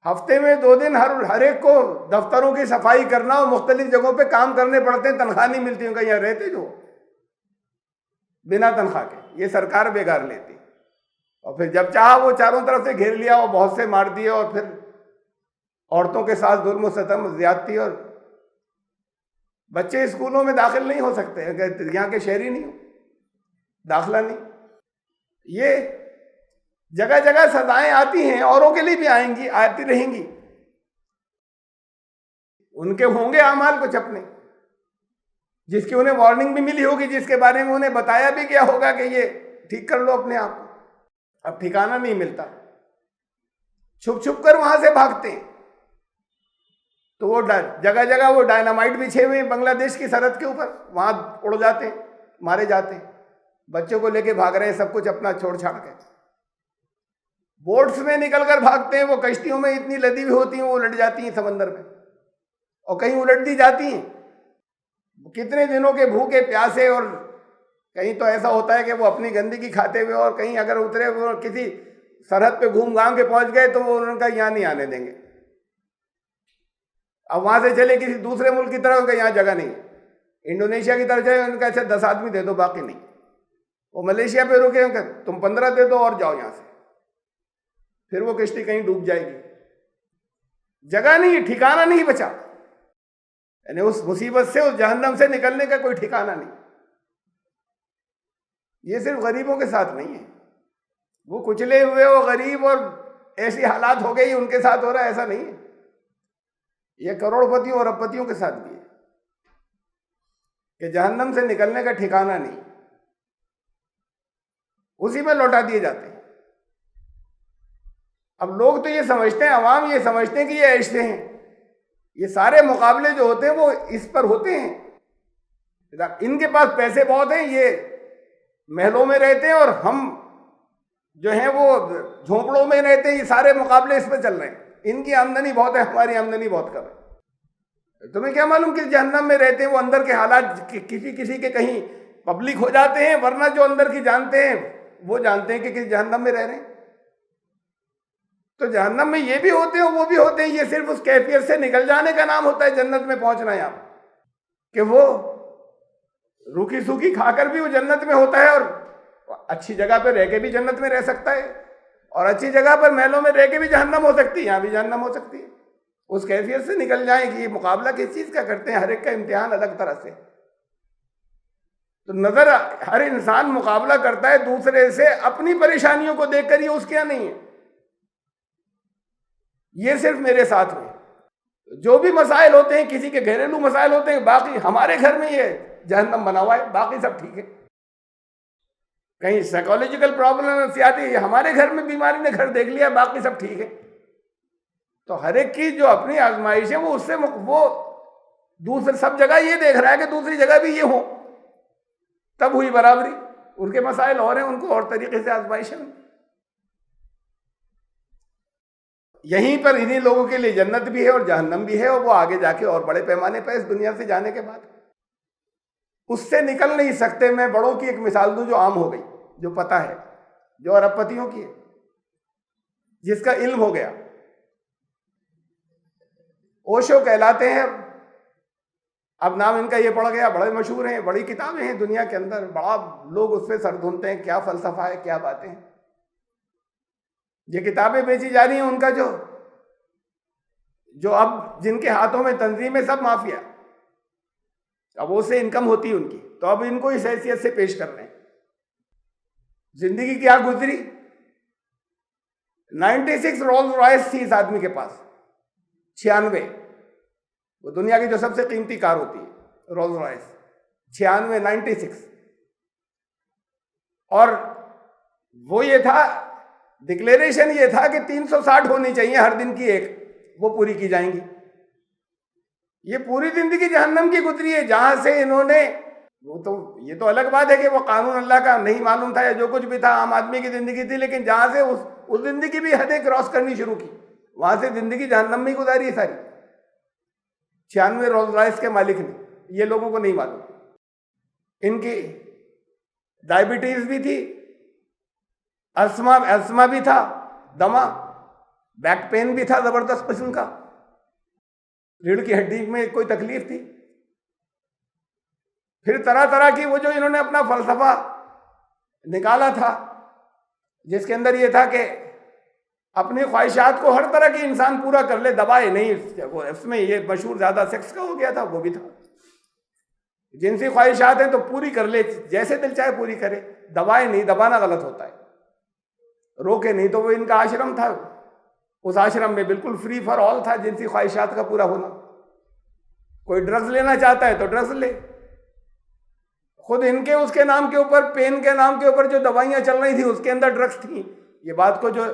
ہفتے میں 2 دن ہر ایک کو دفتروں کی صفائی کرنا اور مختلف جگہوں پہ کام کرنے پڑتے ہیں، تنخواہ نہیں ملتی. ان کا یہاں رہتے جو بنا تنخواہ کے، یہ سرکار بیگار لیتی. اور پھر جب چاہا وہ چاروں طرف سے گھیر لیا اور بہت سے مار دیے، اور پھر عورتوں کے ساتھ ظلم و ستم، زیادتی، اور بچے اسکولوں میں داخل نہیں ہو سکتے اگر یہاں کے شہری نہیں ہو، داخلہ نہیں. یہ جگہ جگہ سزائیں آتی ہیں، اوروں کے لیے بھی آئیں گی، آتی رہیں گی. ان کے ہوں گے اعمال کچھ اپنے، جس کی انہیں وارننگ بھی ملی ہوگی، جس کے بارے میں انہیں بتایا بھی گیا ہوگا کہ یہ ٹھیک کر لو اپنے آپ کو. اب ٹھکانہ نہیں ملتا، چھپ چھپ کر وہاں سے بھاگتے ہیں. تو وہ جگہ جگہ وہ ڈائنامائٹ بچھے ہوئے ہیں بنگلہ دیش کی سرحد کے اوپر، وہاں اڑ جاتے ہیں، مارے جاتے ہیں. بچوں کو لے کے بھاگ رہے ہیں، سب کچھ اپنا چھوڑ چھاڑ کے. بوٹس میں نکل کر بھاگتے ہیں، وہ کشتیوں میں اتنی لدی ہوئی ہوتی ہیں وہ الٹ جاتی ہیں سمندر میں، اور کہیں الٹ دی جاتی ہیں. کتنے دنوں کے بھوکے پیاسے، اور کہیں تو ایسا ہوتا ہے کہ وہ اپنی گندگی کھاتے ہوئے، اور کہیں اگر اترے وہ کسی سرحد پہ گھوم گھام کے پہنچ گئے تو وہ ان کا یہاں نہیں آنے دیں گے. اب وہاں سے چلے کسی دوسرے ملک کی طرف، یہاں جگہ نہیں. انڈونیشیا کی طرف جائے، ان کا اچھا 10 آدمی دے دو باقی نہیں. وہ ملیشیا پہ رکے، ان کا تم 15 دے دو اور جاؤ یہاں سے. پھر وہ کشتی کہیں ڈوب جائے گی. جگہ نہیں، ٹھکانہ نہیں بچا. یعنی اس مصیبت سے، اس جہنم سے نکلنے کا کوئی ٹھکانہ نہیں. یہ صرف غریبوں کے ساتھ نہیں ہے، وہ کچلے ہوئے وہ غریب اور ایسی حالات ہو گئی ان کے ساتھ ہو رہا ہے، ایسا نہیں ہے. یہ کروڑ پتیوں اور ارب پتیوں کے ساتھ بھی ہے کہ جہنم سے نکلنے کا ٹھکانہ نہیں، اسی میں لوٹا دیے جاتے ہیں. اب لوگ تو یہ سمجھتے ہیں، عوام یہ سمجھتے ہیں کہ یہ ایسے ہیں. یہ سارے مقابلے جو ہوتے ہیں وہ اس پر ہوتے ہیں. ان کے پاس پیسے بہت ہیں، یہ محلوں میں رہتے ہیں، اور ہم جو ہیں وہ جھونپڑوں میں رہتے ہیں. یہ سارے مقابلے اس پہ چل رہے ہیں. ان کی آمدنی بہت ہے، ہماری آمدنی بہت کم ہے. تمہیں کیا معلوم کہ جہنم میں رہتے ہیں وہ اندر کے حالات کسی کے کہیں پبلک ہو جاتے ہیں، ورنہ جو اندر کی جانتے ہیں وہ جانتے ہیں کہ کس جہنم میں رہ رہے ہیں. تو جہنم میں یہ بھی ہوتے ہیں وہ بھی ہوتے ہیں. یہ صرف اس کیفیت سے نکل جانے کا نام ہوتا ہے جنت میں پہنچنا. یہاں کہ وہ روکھی سوکھی کھا کر بھی وہ جنت میں ہوتا ہے، اور اچھی جگہ پہ رہ کے بھی جنت میں رہ سکتا ہے، اور اچھی جگہ پر محلوں میں رہ کے بھی جہنم ہو سکتی ہے. یہاں بھی جہنم ہو سکتی ہے. اس کیفیت سے نکل جائیں کہ یہ مقابلہ کس چیز کا کرتے ہیں. ہر ایک کا امتحان الگ طرح سے. تو نظر ہر انسان مقابلہ کرتا ہے دوسرے سے اپنی پریشانیوں کو دیکھ کر. یہ اس کے یہاں نہیں ہے، یہ صرف میرے ساتھ ہوئے. جو بھی مسائل ہوتے ہیں کسی کے گھریلو مسائل ہوتے ہیں، باقی ہمارے گھر میں یہ جہنم بنا ہوا ہے، باقی سب ٹھیک ہے. کہیں سائیکولوجیکل پرابلم نفسیاتی، یہ ہمارے گھر میں بیماری نے گھر دیکھ لیا، باقی سب ٹھیک ہے. تو ہر ایک کی جو اپنی آزمائش ہے وہ اس سے وہ دوسرے سب جگہ یہ دیکھ رہا ہے کہ دوسری جگہ بھی یہ ہو، تب ہوئی برابری. ان کے مسائل اور ہیں، ان کو اور طریقے سے آزمائش ہے. یہیں پر انہی لوگوں کے لیے جنت بھی ہے اور جہنم بھی ہے، اور وہ آگے جا کے اور بڑے پیمانے پر اس دنیا سے جانے کے بعد اس سے نکل نہیں سکتے. میں بڑوں کی ایک مثال دوں جو عام ہو گئی، جو پتہ ہے، جو ارب پتیوں کی ہے، جس کا علم ہو گیا. اوشو کہلاتے ہیں. اب نام ان کا یہ پڑ گیا، بڑے مشہور ہیں، بڑی کتابیں ہیں دنیا کے اندر، بڑا لوگ اس پہ سر دھنتے ہیں، کیا فلسفہ ہے، کیا باتیں ہیں. یہ کتابیں بیچی جا رہی ہیں. ان کا جو اب جن کے ہاتھوں میں تنظیمیں، سب مافیا، اب وہ سے انکم ہوتی ہے ان کی، تو اب ان کو اس حیثیت سے پیش کر رہے ہیں. زندگی کیا گزری. 96 رولز رائس تھی اس آدمی کے پاس. 96، وہ دنیا کی جو سب سے قیمتی کار ہوتی ہے رولز رائس. 96 اور وہ یہ تھا، ڈکلیریشن یہ تھا کہ 360 ہونی چاہیے ہر دن کی ایک، وہ پوری کی جائیں گی. یہ پوری زندگی جہنم کی گزری ہے، جہاں سے انہوں نے یہ تو الگ بات ہے کہ وہ قانون اللہ کا نہیں معلوم تھا یا جو کچھ بھی تھا، عام آدمی کی زندگی تھی، لیکن جہاں سے اس زندگی بھی حدیں کراس کرنی شروع کی، وہاں سے زندگی جہنم میں گزاری ہے ساری. 96 رولز رائس کے مالک نے، یہ لوگوں کو نہیں معلوم. ان کی ڈائبٹیز بھی تھی، اسما بھی تھا، دمہ، بیک پین بھی تھا زبردست قسم کا، ریڑھ کی ہڈی میں کوئی تکلیف تھی. پھر طرح طرح کی وہ جو انہوں نے اپنا فلسفہ نکالا تھا، جس کے اندر یہ تھا کہ اپنی خواہشات کو ہر طرح کی انسان پورا کر لے، دبائے نہیں. اس میں یہ مشہور زیادہ سیکس کا ہو گیا تھا، وہ بھی تھا. جنسی خواہشات ہیں تو پوری کر لے، جیسے دل چاہے پوری کرے، دبائے نہیں. دبانا غلط ہوتا ہے، روکے نہیں. تو وہ ان کا آشرم تھا، اس آشرم میں بالکل فری فار آل تھا جنسی خواہشات کا پورا ہونا. کوئی ڈرگز لینا چاہتا ہے تو ڈرگز لے. خود ان کے اس کے نام کے اوپر، پین کے نام کے اوپر جو دوائیاں چل رہی تھیں اس کے اندر ڈرگز تھیں. یہ بات کو جو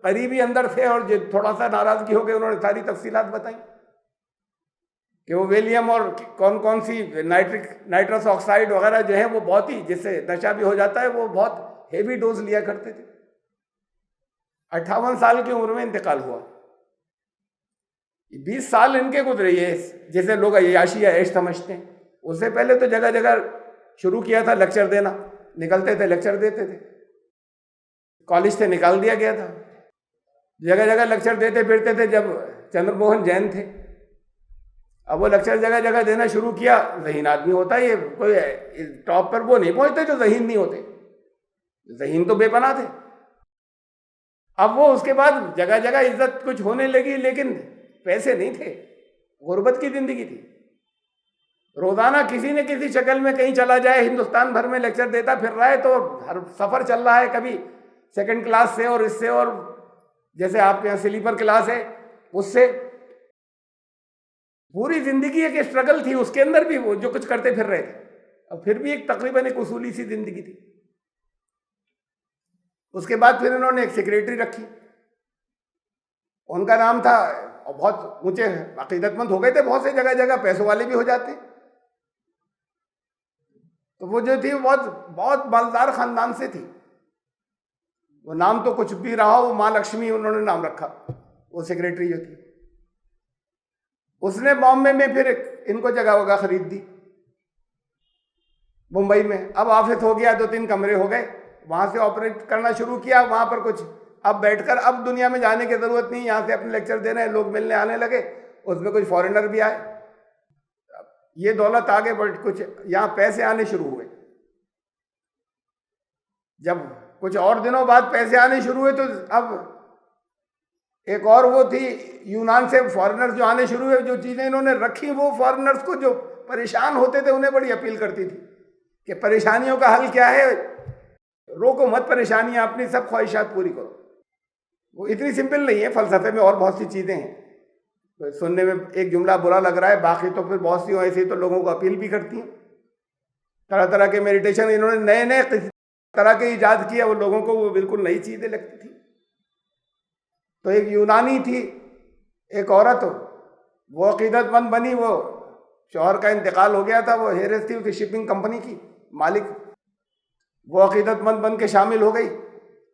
قریبی اندر تھے اور جو تھوڑا سا ناراضگی ہو گئی انہوں نے ساری تفصیلات بتائیں کہ وہ ویلیم اور کون سی نائٹرس آکسائڈ وغیرہ جو ہے وہ بہت ہی، جس سے نشہ بھی ہو جاتا ہے، وہ بہت ہیوی ڈوز لیا کرتے تھے. 58 سال کی عمر میں انتقال ہوا. 20 سال ان کے گزرے یہ جسے لوگ عیاشی یا عیش سمجھتے ہیں. اس سے پہلے تو جگہ جگہ شروع کیا تھا لیکچر دینا، نکلتے تھے لیکچر دیتے تھے. کالج سے نکال دیا گیا تھا، جگہ جگہ لیکچر دیتے پھرتے تھے جب چندر موہن جین تھے. اب وہ لیکچر جگہ جگہ دینا شروع کیا. ذہین آدمی ہوتا ہے، یہ کوئی ٹاپ پر وہ نہیں پہنچتے جو ذہین نہیں ہوتے. ذہین تو بے پناہ تھے. اب وہ اس کے بعد جگہ جگہ عزت کچھ ہونے لگی، لیکن پیسے نہیں تھے، غربت کی زندگی تھی. روزانہ کسی نہ کسی شکل میں کہیں چلا جائے، ہندوستان بھر میں لیکچر دیتا پھر رہا ہے، تو ہر سفر چل رہا ہے، کبھی سیکنڈ کلاس سے اور اس سے، اور جیسے آپ کے یہاں سلیپر کلاس ہے اس سے. پوری زندگی ایک اسٹرگل تھی، اس کے اندر بھی وہ جو کچھ کرتے پھر رہے تھے، اور پھر بھی ایک تقریباً ایک اصولی سی زندگی تھی. اس کے بعد پھر انہوں نے ایک سیکریٹری رکھی، ان کا نام تھا، اور بہت اونچے عقیدت مند ہو گئے تھے، بہت سی جگہ جگہ پیسوں والے بھی ہو جاتے. تو وہ جو تھی بہت مالدار خاندان سے تھی. وہ نام تو کچھ بھی رہا، وہ ماں لکشمی انہوں نے نام رکھا، وہ سیکریٹری جو تھی. اس نے بامبے میں پھر ان کو جگہ وگہ خرید دی ممبئی میں. اب آفس ہو گیا، 2-3 کمرے ہو گئے، وہاں سے آپریٹ کرنا شروع کیا. وہاں پر کچھ اب بیٹھ کر، اب دنیا میں جانے کی ضرورت نہیں، یہاں سے اپنے لیکچر دے رہے ہیں، لوگ ملنے آنے لگے. اس میں کچھ فارینر بھی آئے، یہ دولت آگے بڑھ، کچھ یہاں پیسے آنے شروع ہوئے. جب کچھ اور دنوں بعد پیسے آنے شروع ہوئے تو اب ایک اور وہ تھی، یونان سے فارنرز جو آنے شروع ہوئے. جو چیزیں انہوں نے رکھی وہ فارنرز کو جو پریشان ہوتے تھے انہیں بڑی اپیل کرتی تھی کہ پریشانیوں کا حل کیا ہے، روکو مت پریشانیاں، اپنی سب خواہشات پوری کرو. وہ اتنی سمپل نہیں ہے، فلسفے میں اور بہت سی چیزیں ہیں. سننے میں ایک جملہ برا لگ رہا ہے، باقی تو پھر بہت سی ایسی تو لوگوں کو اپیل بھی کرتی ہیں. طرح طرح کے میڈیٹیشن انہوں نے نئے طرح کے ایجاد کیا، وہ لوگوں کو وہ بالکل نئی چیزیں لگتی تھی. تو ایک یونانی تھی، ایک عورت، وہ عقیدت مند بنی. وہ شوہر کا انتقال ہو گیا تھا، وہ ہیرس تھی اس کی شپنگ کمپنی کی مالک. وہ عقیدت مند بن کے شامل ہو گئی.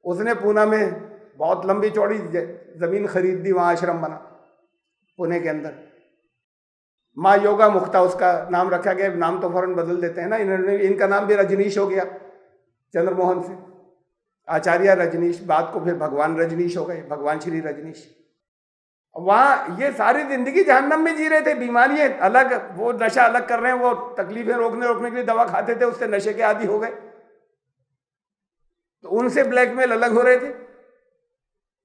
اس نے پونا میں بہت لمبی چوڑی زمین خرید دی، وہاں آشرم بنا پونے کے اندر. ماں یوگا مکتا اس کا نام رکھا گیا. نام تو فوراً بدل دیتے ہیں نا، ان کا نام بھی رجنیش ہو گیا چندر موہن سے. آچاریہ رجنیش، بعد کو پھر بھگوان رجنیش ہو گئے، بھگوان شری رجنیش. وہاں یہ ساری زندگی جہنم میں جی رہے تھے. بیماریاں الگ، وہ نشہ الگ کر رہے ہیں، وہ تکلیفیں روکنے کے لیے دوا کھاتے تھے، اس سے نشے کے عادی ہو گئے. تو ان سے بلیک میل الگ ہو رہے تھے.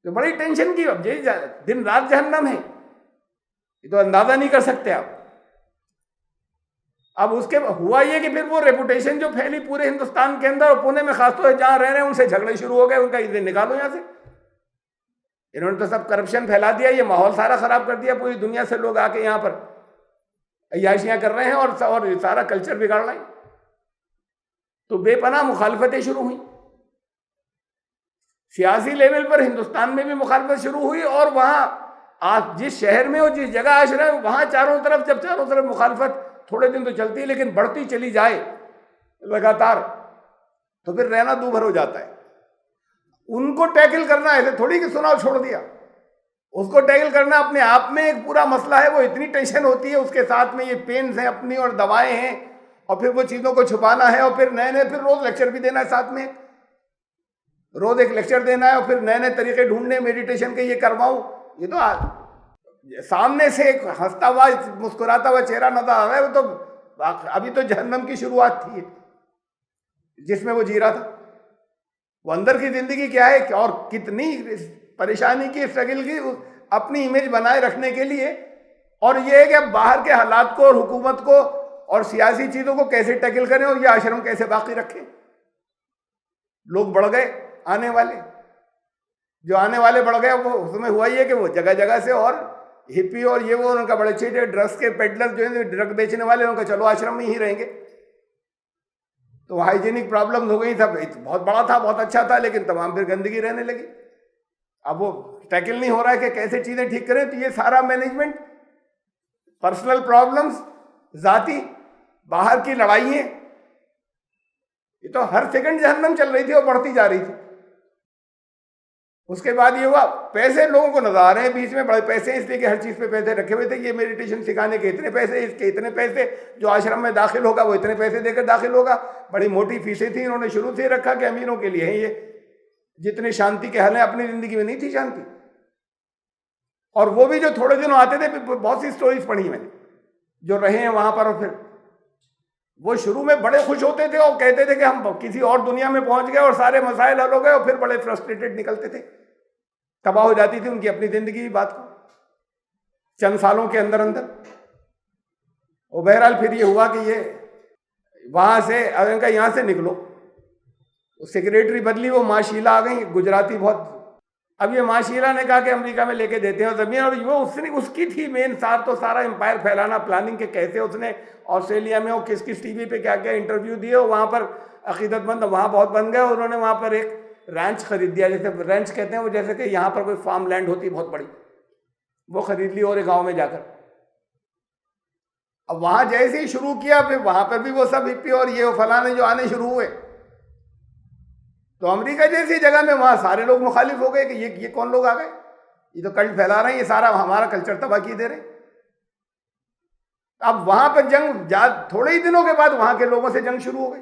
تو بڑی ٹینشن کی. اب یہ دن رات جہنم ہے، یہ تو اندازہ نہیں کر سکتے آپ. اب اس کے ہوا یہ کہ پھر وہ ریپوٹیشن جو پھیلی پورے ہندوستان کے اندر، اور پونے میں خاص طور سے جہاں رہ رہے ہیں ان سے جھگڑے شروع ہو گئے. ان کا اسے نکالو یہاں سے. انہوں نے تو سب کرپشن پھیلا دیا، یہ ماحول سارا خراب کر دیا. پوری دنیا سے لوگ آ کے یہاں پر عیاشیاں کر رہے ہیں اور سارا کلچر بگاڑ رہے ہیں. تو بے پناہ مخالفتیں شروع ہوئیں. سیاسی لیول پر ہندوستان میں بھی مخالفت شروع ہوئی، اور وہاں آپ جس شہر میں اور جس جگہ عاش رہے ہیں وہاں چاروں طرف، جب چاروں طرف مخالفت تھوڑے دن تو چلتی ہے لیکن بڑھتی چلی جائے لگاتار، تو پھر رہنا دو بھر ہو جاتا ہے. ان کو ٹیکل کرنا ایسے تھوڑی کہ سنا چھوڑ دیا. اس کو ٹیکل کرنا اپنے آپ میں ایک پورا مسئلہ ہے. وہ اتنی ٹینشن ہوتی ہے، اس کے ساتھ میں یہ پینز ہیں اپنی اور دوائیں ہیں، اور پھر وہ چیزوں کو چھپانا ہے، اور پھر نئے پھر روز لیکچر بھی دینا ہے ساتھ میں. روز ایک لیکچر دینا ہے، اور پھر نئے طریقے ڈھونڈنے میڈیٹیشن کے. یہ کرواؤں، یہ تو سامنے سے ایک ہنستا ہوا مسکراتا ہوا چہرہ نظر آ رہا ہے. وہ تو ابھی تو جہنم کی شروعات تھی جس میں وہ جی رہا تھا. وہ اندر کی زندگی کیا ہے اور کتنی پریشانی کی، اسٹرگل کی اپنی امیج بنائے رکھنے کے لیے. اور یہ ہے کہ اب باہر کے حالات کو اور حکومت کو اور سیاسی چیزوں کو کیسے ٹیکل کریں اور یہ آشرم کیسے باقی رکھیں. لوگ بڑھ گئے آنے والے، جو آنے والے بڑھ گئے. وہ اس میں ہوا یہ کہ وہ جگہ جگہ سے اور ہپی اور یہ وہ ان کا بڑے اچھے ڈرگس کے پیڈلر جو ہیں ڈرگ بیچنے والے ان کا چلو آشرم میں ہی رہیں گے. تو ہائیجینک پرابلم ہو گئی تھا, بہت بڑا تھا, بہت اچھا تھا, لیکن تمام پھر گندگی رہنے لگی. اب وہ ٹیکل نہیں ہو رہا ہے کہ کیسے چیزیں ٹھیک کریں. تو یہ سارا مینجمنٹ, پرسنل پرابلمس, ذاتی باہر کی لڑائیاں, یہ تو ہر سیکنڈ جہنم چل رہی تھی اور بڑھتی جا رہی تھی. اس کے بعد یہ ہوا, پیسے لوگوں کو نظر آ رہے ہیں بیچ میں, بڑے پیسے اس لیے کہ ہر چیز پہ پیسے رکھے ہوئے تھے. یہ میڈیٹیشن سکھانے کے اتنے پیسے, اس کے اتنے پیسے, جو آشرم میں داخل ہوگا وہ اتنے پیسے دے کر داخل ہوگا. بڑی موٹی فیسیں تھیں, انہوں نے شروع سے رکھا کہ امیروں کے لیے ہیں یہ. جتنے شانتی کے حل ہیں اپنی زندگی میں نہیں تھی شانتی. اور وہ بھی جو تھوڑے دنوں آتے تھے, بہت سی سٹوریز پڑھی میں نے جو رہے ہیں وہاں پر, اور پھر وہ شروع میں بڑے خوش ہوتے تھے اور کہتے تھے کہ ہم کسی اور دنیا میں پہنچ گئے اور سارے مسائل حل ہو گئے, اور پھر بڑے فرسٹریٹڈ نکلتے تھے. تباہ ہو جاتی تھی ان کی اپنی زندگی کی بات کو چند سالوں کے اندر اندر. اور بہرحال پھر یہ ہوا کہ یہ وہاں سے ان کا یہاں سے نکلو, سیکریٹری بدلی, وہ ماں شیلا آ گئی, گجراتی بہت. اب یہ ماں شیلا نے کہا کہ امریکہ میں لے کے دیتے ہیں زمین, اور وہ اس کی تھی مین سار تو سارا امپائر پھیلانا, پلاننگ کے کیسے اس نے آسٹریلیا میں وہ کس کس ٹی وی پہ کیا کیا انٹرویو دیے, وہاں پر عقیدت مند وہاں بہت بن گئے. انہوں نے وہاں پر ایک رینچ خرید دیا, جیسے رینچ کہتے ہیں وہ, جیسے کہ یہاں پر کوئی فارم لینڈ ہوتی بہت بڑی, وہ خرید لی اور ایک گاؤں میں جا کر. اب وہاں جیسے ہی شروع کیا, پھر وہاں پر بھی وہ سب ہپی اور یہ فلانے جو آنے شروع ہوئے. تو امریکہ جیسی جگہ میں وہاں سارے لوگ مخالف ہو گئے کہ یہ کون لوگ آ گئے, یہ تو کلٹ پھیلا رہے ہیں, یہ سارا ہمارا کلچر تباہ کی دے رہے ہیں. اب وہاں پر جنگ, تھوڑے ہی دنوں کے بعد وہاں کے لوگوں سے جنگ شروع ہو گئی.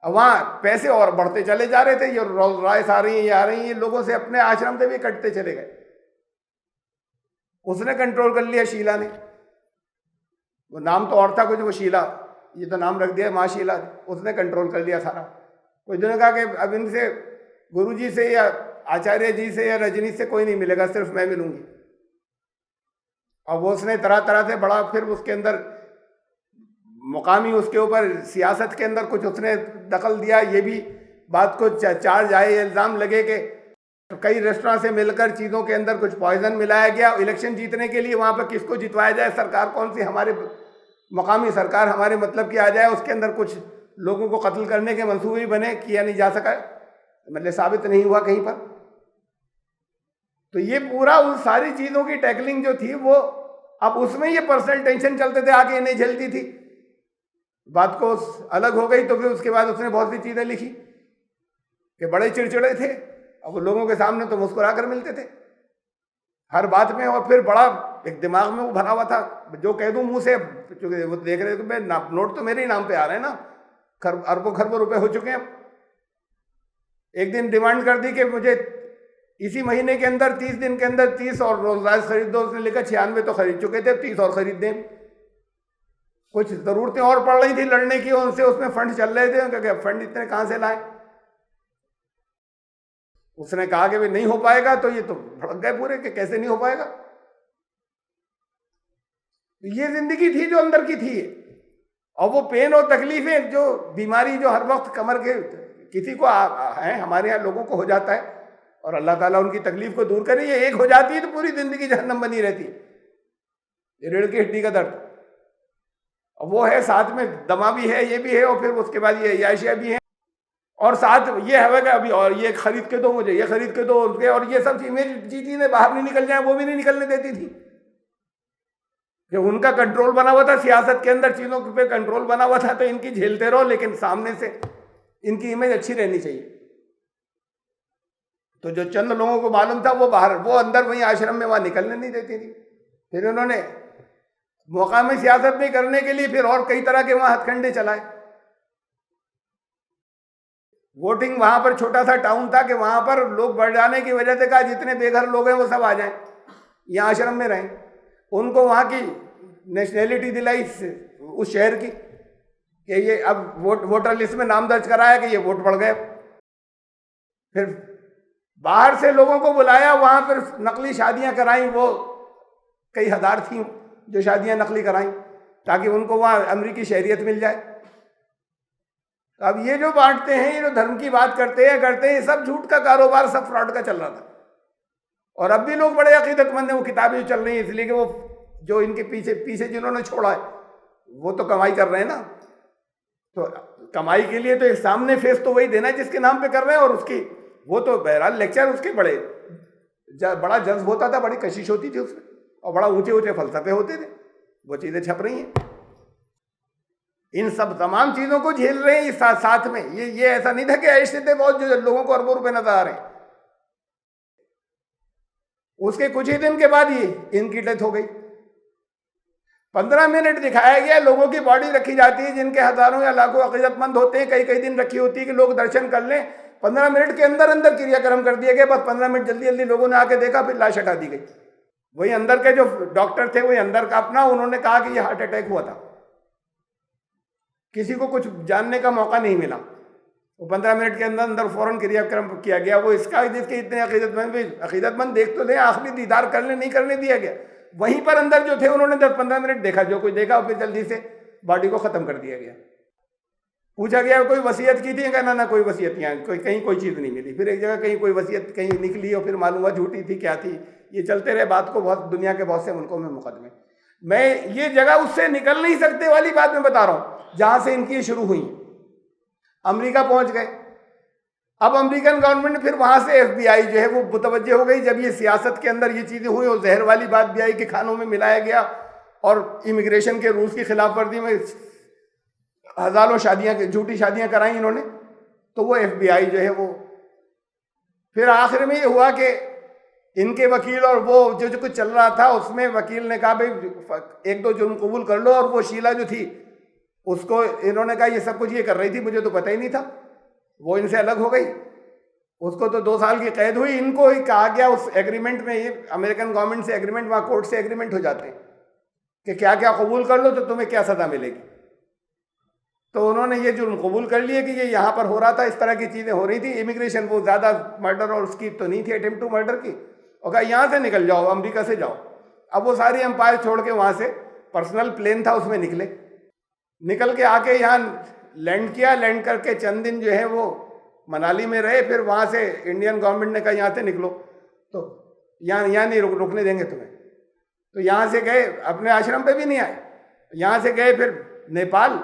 اب وہاں پیسے اور بڑھتے چلے جا رہے تھے, یہ رولز رائس آ رہی ہیں, یہ آ رہی ہیں, لوگوں سے اپنے آشرم سے بھی کٹتے چلے گئے. اس نے کنٹرول کر لیا شیلا نے, وہ نام تو اور تھا کچھ, وہ شیلا, یہ تو نام رکھ دیا ماں شیلا, اس نے کنٹرول کر لیا سارا. کچھ دنوں نے کہا کہ اب ان سے گرو جی سے یا آچاریہ جی سے یا رجنی سے کوئی نہیں ملے گا, صرف میں ملوں گی. اب وہ اس نے طرح طرح سے بڑا, پھر اس کے اندر مقامی اس کے اوپر سیاست کے اندر کچھ اس نے دخل دیا. یہ بھی بات کو چارج آئے, الزام لگے کہ کئی ریسٹوراں سے مل کر چیزوں کے اندر کچھ پوائزن ملایا گیا الیکشن جیتنے کے لیے. وہاں پہ کس کو جتوایا جائے, سرکار کون سی ہمارے مقامی سرکار ہمارے مطلب کی آ جائے, اس کے اندر کچھ لوگوں کو قتل کرنے کے منصوبے بنے, کیا نہیں جا سکا, مطلب ثابت نہیں ہوا کہیں پر. تو یہ پورا ان ساری چیزوں کی ٹیکلنگ جو تھی وہ, اب اس میں یہ پرسنل ٹینشن چلتے تھے, آگے نہیں جھیلتی تھی, بات کو الگ ہو گئی. تو پھر اس کے بعد اس نے بہت سی چیزیں لکھی کہ بڑے چڑچڑے تھے, اب لوگوں کے سامنے تو مسکرا کر ملتے تھے ہر بات میں, اور پھر بڑا ایک دماغ میں وہ بھرا ہوا تھا, جو کہہ دوں منہ سے, چونکہ وہ دیکھ رہے تھے نوٹ تو میرے ہی نام پہ آ رہے ہیں نا, اربوں خربوں روپے ہو چکے ہیں. ایک دن ڈیمانڈ کر دی کہ مجھے اسی مہینے کے اندر 30 دن کے اندر 30 اور رولز رائس خرید دو. اس نے لکھا 96 تو خرید چکے تھے, 30 اور خرید دیں. کچھ ضرورتیں اور پڑ رہی تھیں لڑنے کی, ان سے اس میں فنڈ چل رہے تھے, کہ فنڈ اتنے کہاں سے لائیں. اس نے کہا کہ نہیں ہو پائے گا, تو یہ تو بھڑک گئے پورے کہ کیسے نہیں ہو پائے گا. یہ زندگی تھی جو اندر کی تھی, اور وہ پین اور تکلیفیں, جو بیماری جو ہر وقت کمر کے کسی کو ہیں, ہمارے یہاں لوگوں کو ہو جاتا ہے, اور اللہ تعالیٰ ان کی تکلیف کو دور کرے. یہ ایک ہو جاتی ہے تو پوری زندگی جہنم بنی رہتی ہے, یہ ریڑھ کی ہڈی کا درد. اور وہ ہے ساتھ میں دما بھی ہے, یہ بھی ہے, اور پھر اس کے بعد یہ عیاشیاں بھی ہیں, اور ساتھ یہ ہے کہ ابھی اور یہ خرید کے دو مجھے, یہ خرید کے دو ان کے, اور یہ سب چیزیں باہر نہیں نکل جائیں, وہ بھی نہیں نکلنے دیتی تھی. کہ ان کا کنٹرول بنا ہوا تھا سیاست کے اندر, چیزوں پہ کنٹرول بنا ہوا تھا, تو ان کی جھیلتے رہو, لیکن سامنے سے ان کی امیج اچھی رہنی چاہیے. تو جو چند لوگوں کو معلوم تھا وہ باہر, وہ اندر وہیں آشرم میں وہاں نکلنے نہیں دیتی تھی. پھر انہوں نے مقامی سیاست میں کرنے کے لیے پھر اور کئی طرح کے وہاں ہتھ کنڈے چلائے. ووٹنگ وہاں پر چھوٹا سا ٹاؤن تھا کہ وہاں پر لوگ بڑھ جانے کی وجہ سے کہا جتنے بے گھر لوگ ہیں وہ سب آ جائیں, یہاں آشرم میں رہیں. ان کو وہاں کی نیشنلٹی دلائی اس شہر کی, کہ یہ اب ووٹر لسٹ میں نام درج کرایا کہ یہ ووٹ پڑ گئے. پھر باہر سے لوگوں کو بلایا, وہاں پر نقلی شادیاں کرائیں, وہ کئی ہزار تھیں جو شادیاں نقلی کرائیں, تاکہ ان کو وہاں امریکی شہریت مل جائے. اب یہ جو بانٹتے ہیں, یہ جو دھرم کی بات کرتے ہیں یہ سب جھوٹ کا کاروبار, سب فراڈ کا چل رہا تھا. اور اب بھی لوگ بڑے عقیدت مند ہیں، وہ کتابیں جو چل رہی ہیں اس لیے کہ وہ جو ان کے پیچھے جنہوں نے چھوڑا ہے وہ تو کمائی کر رہے ہیں نا، تو کمائی کے لیے تو ایک سامنے فیس تو وہی دینا ہے جس کے نام پہ کر رہے ہیں، اور اس کی وہ تو بہرحال لیکچر اس کے بڑا جذب ہوتا تھا، بڑی کشش ہوتی تھی اس میں، اور بڑا اونچے اونچے فلسفے ہوتے تھے، وہ چیزیں چھپ رہی ہیں۔ ان سب تمام چیزوں کو جھیل رہے ہیں ساتھ میں، یہ ایسا نہیں تھا کہ ایسے تھے بہت جو لوگوں کو اربوں روپے نظر آ رہے ہیں۔ اس کے کچھ ہی دن کے بعد یہ ان کی ڈیتھ ہو گئی۔ 15 منٹ دکھایا گیا، لوگوں کی باڈی رکھی جاتی ہے جن کے ہزاروں یا لاکھوں عقیدت مند ہوتے ہیں، کئی دن رکھی ہوتی ہے کہ لوگ درشن کر لیں، 15 منٹ کے اندر کریا کرم کر دیے گئے، بس 15 منٹ جلدی لوگوں نے آ کے دیکھا، پھر لاش ہٹا دی گئی۔ وہی اندر کے جو ڈاکٹر تھے، وہی اندر کا اپنا، انہوں نے کہا کہ یہ ہارٹ اٹیک ہوا تھا، کسی کو کچھ جاننے کا موقع نہیں ملا۔ وہ 15 منٹ کے اندر فوراً کریا کرم کیا گیا۔ وہ اس کا جس کے اتنے عقیدت مند دیکھ تو لیں، آخری دیدار کر لیں، نہیں کرنے دیا گیا۔ وہیں پر اندر جو تھے انہوں نے 10-15 منٹ دیکھا، جو کچھ دیکھا، اور پھر جلدی سے باڈی کو ختم کر دیا گیا۔ پوچھا گیا کوئی وصیت کی تھی؟ کہنا نہ کوئی وصیت نہیں، کہیں کوئی چیز نہیں ملی۔ پھر ایک جگہ کہیں کوئی وصیت کہیں نکلی اور پھر معلوم ہوا جھوٹی تھی، کیا تھی، یہ چلتے رہے بات کو بہت دنیا کے بہت سے ملکوں میں مقدمے۔ میں یہ جگہ اس سے نکل نہیں سکتے والی بات میں بتا رہا ہوں جہاں سے ان کی شروع ہوئی۔ امریکہ پہنچ گئے، اب امریکن گورنمنٹ پھر وہاں سے FBI جو ہے وہ متوجہ ہو گئی، جب یہ سیاست کے اندر یہ چیزیں ہوئی اور زہر والی بات بھی آئی کہ کھانوں میں ملایا گیا، اور امیگریشن کے رولز کی خلاف ورزی میں ہزاروں جھوٹی شادیاں کرائیں انہوں نے، تو وہ FBI جو ہے وہ پھر آخر میں یہ ہوا کہ ان کے وکیل اور وہ جو کچھ چل رہا تھا اس میں وکیل نے کہا بھائی 1-2 جرم قبول کر لو، اور وہ شیلا جو تھی اس کو انہوں نے کہا یہ سب کچھ یہ کر رہی تھی، مجھے تو پتہ ہی نہیں تھا، وہ ان سے الگ ہو گئی، اس کو تو 2 سال کی قید ہوئی۔ ان کو ہی کہا گیا اس ایگریمنٹ میں، یہ امریکن گورنمنٹ سے ایگریمنٹ، وہاں کورٹ سے ایگریمنٹ ہو جاتے ہیں کہ کیا کیا قبول کر لو تو تمہیں کیا سزا ملے گی۔ تو انہوں نے یہ جرم قبول کر لیے کہ یہ یہاں پر ہو رہا تھا، اس طرح کی چیزیں ہو رہی تھی، امیگریشن وہ زیادہ مرڈر اور اس کی تو نہیں تھی، اٹیمپٹ ٹو مرڈر کی، اور کہا یہاں سے نکل جاؤ، امریکہ سے جاؤ۔ اب وہ ساری امپائر چھوڑ کے وہاں سے پرسنل پلین تھا اس میں نکل کے آ کے یہاں لینڈ کیا، لینڈ کر کے چند دن جو ہے وہ منالی میں رہے، پھر وہاں سے انڈین گورنمنٹ نے کہا یہاں سے نکلو، تو یہاں نہیں رکنے دیں گے تمہیں، تو یہاں سے گئے، اپنے آشرم پہ بھی نہیں آئے، یہاں سے گئے پھر نیپال،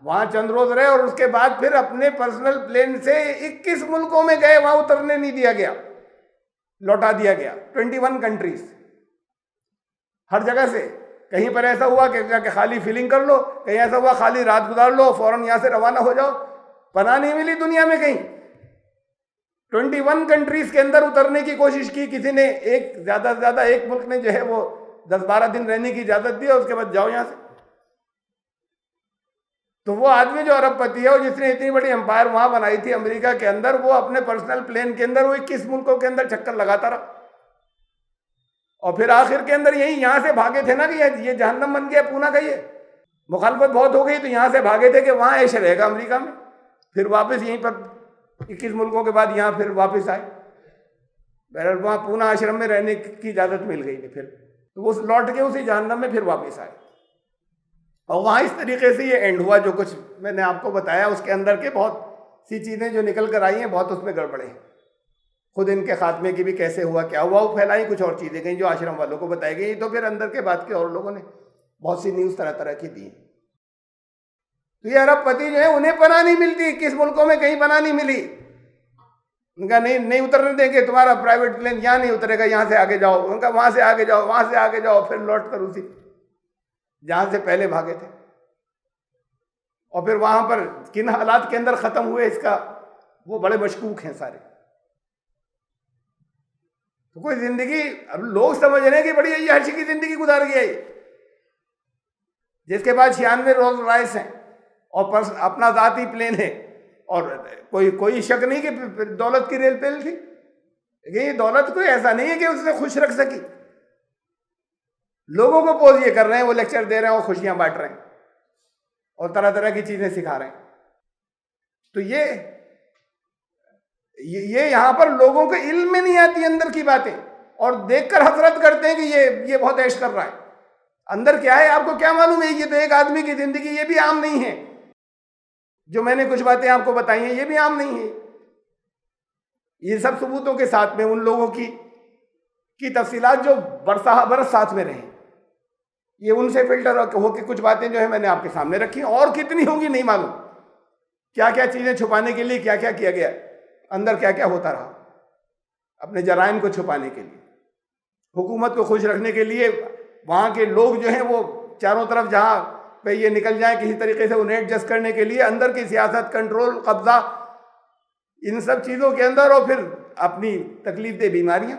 وہاں چند روز رہے، اور اس کے بعد پھر اپنے پرسنل پلین سے 21 ملکوں میں گئے، وہاں اترنے نہیں دیا گیا، لوٹا دیا گیا۔ 21 کنٹریز، ہر جگہ سے۔ کہیں پر ایسا ہوا کہ خالی فیلنگ کر لو، کہیں ایسا ہوا خالی رات گزار لو، فوراً یہاں سے روانہ ہو جاؤ، پناہ نہیں ملی دنیا میں کہیں۔ 21 کنٹریز کے اندر اترنے کی کوشش کی، کسی نے زیادہ سے زیادہ ایک ملک نے جو ہے وہ 10-12 دن رہنے کی اجازت دی، اور اس کے بعد جاؤ یہاں سے۔ تو وہ آدمی جو ارب پتی ہے، اور جس نے اتنی بڑی امپائر وہاں بنائی تھی امریکہ کے اندر، وہ اپنے پرسنل پلین کے اندر وہ 21 ملکوں کے اندر چکر لگاتا رہا، اور پھر آخر کے اندر یہاں سے بھاگے تھے نا کہ یہ جہنم بن گیا پونا کا، یہ مخالفت بہت ہو گئی، تو یہاں سے بھاگے تھے کہ وہاں عیش رہے گا امریکہ میں، پھر واپس یہیں پر 21 ملکوں کے بعد یہاں پھر واپس آئے۔ بہرحال وہاں پونا آشرم میں رہنے کی اجازت مل گئی، پھر تو وہ لوٹ کے اسی جہنم میں پھر واپس آئے، اور وہاں اس طریقے سے یہ اینڈ ہوا۔ جو کچھ میں نے آپ کو بتایا اس کے اندر کے بہت سی چیزیں جو نکل کر آئی ہیں، بہت اس میں گڑبڑیں ہیں، خود ان کے خاتمے کی بھی کیسے ہوا، کیا ہوا، وہ پھیلائی کچھ اور چیزیں گئیں جو آشرم والوں کو بتائی گئی، تو پھر اندر کے بعد کے اور لوگوں نے بہت سی نیوز طرح طرح کی دی۔ تو یہ ارب پتی جو ہے انہیں پناہ نہیں ملتی، 21 ملکوں میں کہیں پناہ نہیں ملی، ان کا نہیں اترنے دیں گے، تمہارا پرائیویٹ پلین یہاں نہیں اترے گا، یہاں سے آگے جاؤ، ان کا وہاں سے آگے جاؤ، وہاں سے آگے جاؤ، پھر لوٹ کر اسی جہاں سے پہلے بھاگے تھے، اور پھر وہاں پر کن حالات کے اندر ختم ہوئے اس کا وہ بڑے مشکوک ہیں سارے۔ تو کوئی زندگی، اب لوگ سمجھ رہے ہیں کہ بڑی عیاشی کی زندگی گزار گیا ہے، جس کے بعد 96 رولز رائس ہیں اور اپنا ذاتی پلین ہے، اور کوئی شک نہیں کہ دولت کی ریل پیل تھی، لیکن یہ دولت کوئی ایسا نہیں ہے کہ اس نے خوش رکھ سکی۔ لوگوں کو پوز یہ کر رہے ہیں، وہ لیکچر دے رہے ہیں اور خوشیاں بانٹ رہے ہیں اور طرح طرح کی چیزیں سکھا رہے ہیں۔ تو یہ یہاں پر لوگوں کے علم میں نہیں آتی اندر کی باتیں، اور دیکھ کر حسرت کرتے ہیں کہ یہ بہت عیش کر رہا ہے۔ اندر کیا ہے آپ کو کیا معلوم ہے؟ یہ تو ایک آدمی کی زندگی، یہ بھی عام نہیں ہے۔ جو میں نے کچھ باتیں آپ کو بتائی ہیں یہ بھی عام نہیں ہے۔ یہ سب ثبوتوں کے ساتھ میں ان لوگوں کی کی تفصیلات جو برس ساتھ میں رہیں، یہ ان سے فلٹر ہو کے کچھ باتیں جو ہیں میں نے آپ کے سامنے رکھی ہیں، اور کتنی ہوں گی نہیں معلوم، کیا کیا چیزیں چھپانے کے لیے کیا کیا کیا گیا، اندر کیا کیا ہوتا رہا، اپنے جرائم کو چھپانے کے لیے، حکومت کو خوش رکھنے کے لیے، وہاں کے لوگ جو ہیں وہ چاروں طرف جہاں پہ یہ نکل جائیں کسی طریقے سے انہیں ایڈجسٹ کرنے کے لیے، اندر کی سیاست، کنٹرول، قبضہ، ان سب چیزوں کے اندر، اور پھر اپنی تکلیف دہ بیماریاں۔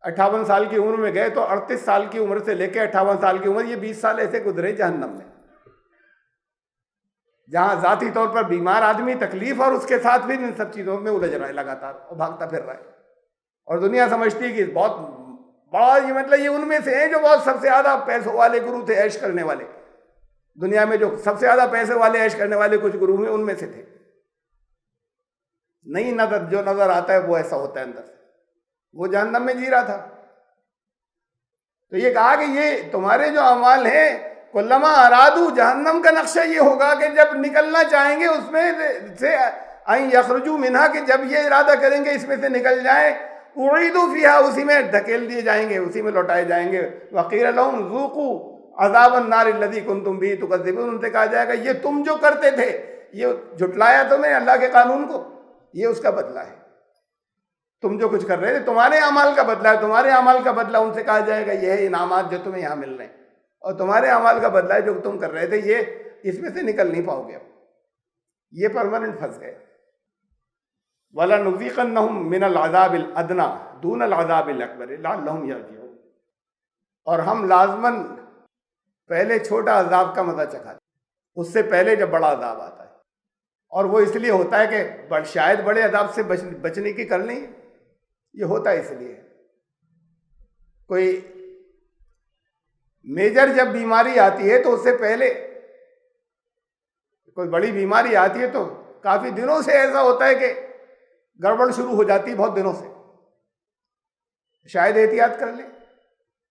58 سال کی عمر میں گئے تو 38 سال کی عمر سے لے کے 58 سال کی عمر، یہ 20 سال ایسے گزرے جہنم میں، جہاں ذاتی طور پر بیمار آدمی تکلیف اور اس کے ساتھ بھی ان سب چیزوں میں الجھ رہا ہے لگاتار اور بھاگتا پھر رہا ہے، اور دنیا سمجھتی ہے کہ بہت بڑا، یہ مطلب یہ ان میں سے ہیں جو بہت سب سے زیادہ پیسوں والے گرو تھے، عیش کرنے والے، دنیا میں جو سب سے زیادہ پیسے والے عیش کرنے والے کچھ گرو ہیں ان میں سے تھے۔ نہیں نظر جو نظر آتا ہے وہ ایسا ہوتا ہے اندر سے، وہ جہنم میں جی رہا تھا۔ تو یہ کہا کہ یہ تمہارے جو اعمال ہیں، کلما ارادو، جہنم کا نقشہ یہ ہوگا کہ جب نکلنا چاہیں گے اس میں سے، ان یخرجوا منہا، کہ جب یہ ارادہ کریں گے اس میں سے نکل جائیں، اعیدوا فیہا، اسی میں دھکیل دیے جائیں گے، اسی میں لوٹائے جائیں گے، وقیل لہم ذوقوا عذاب النار الذی کنتم بہ تکذبون، ان سے کہا جائے گا یہ تم جو کرتے تھے، یہ جھٹلایا تمہیں اللہ کے قانون کو، یہ اس کا بدلہ ہے، تم جو کچھ کر رہے تھے تمہارے اعمال کا بدلہ ہے، تمہارے اعمال کا بدلہ، ان سے کہا جائے گا یہ ہے انعامات جو تمہیں یہاں مل رہے ہیں، اور تمہارے اعمال کا بدلہ ہے جو تم کر رہے تھے، یہ اس میں سے نکل نہیں پاؤ گے، اب یہ پرماننٹ پھنس گئے۔ وَلَنُذِيقَنَّهُم مِّنَ الْعَذَابِ الْأَدْنَىٰ دُونَ الْعَذَابِ الْأَكْبَرِ لَعَلَّهُمْ يَرْجِعُونَ، اور ہم لازماً پہلے چھوٹا عذاب کا مزہ چکھاتے ہیں، اس سے پہلے جب بڑا عذاب آتا ہے، اور وہ اس لیے ہوتا ہے کہ شاید بڑے عذاب سے بچنے کی کر لیں، یہ ہوتا ہے اس لیے کوئی میجر جب بیماری آتی ہے تو اس سے پہلے کوئی بڑی بیماری آتی ہے تو کافی دنوں سے ایسا ہوتا ہے کہ گڑبڑ شروع ہو جاتی ہے، بہت دنوں سے، شاید احتیاط کر لیں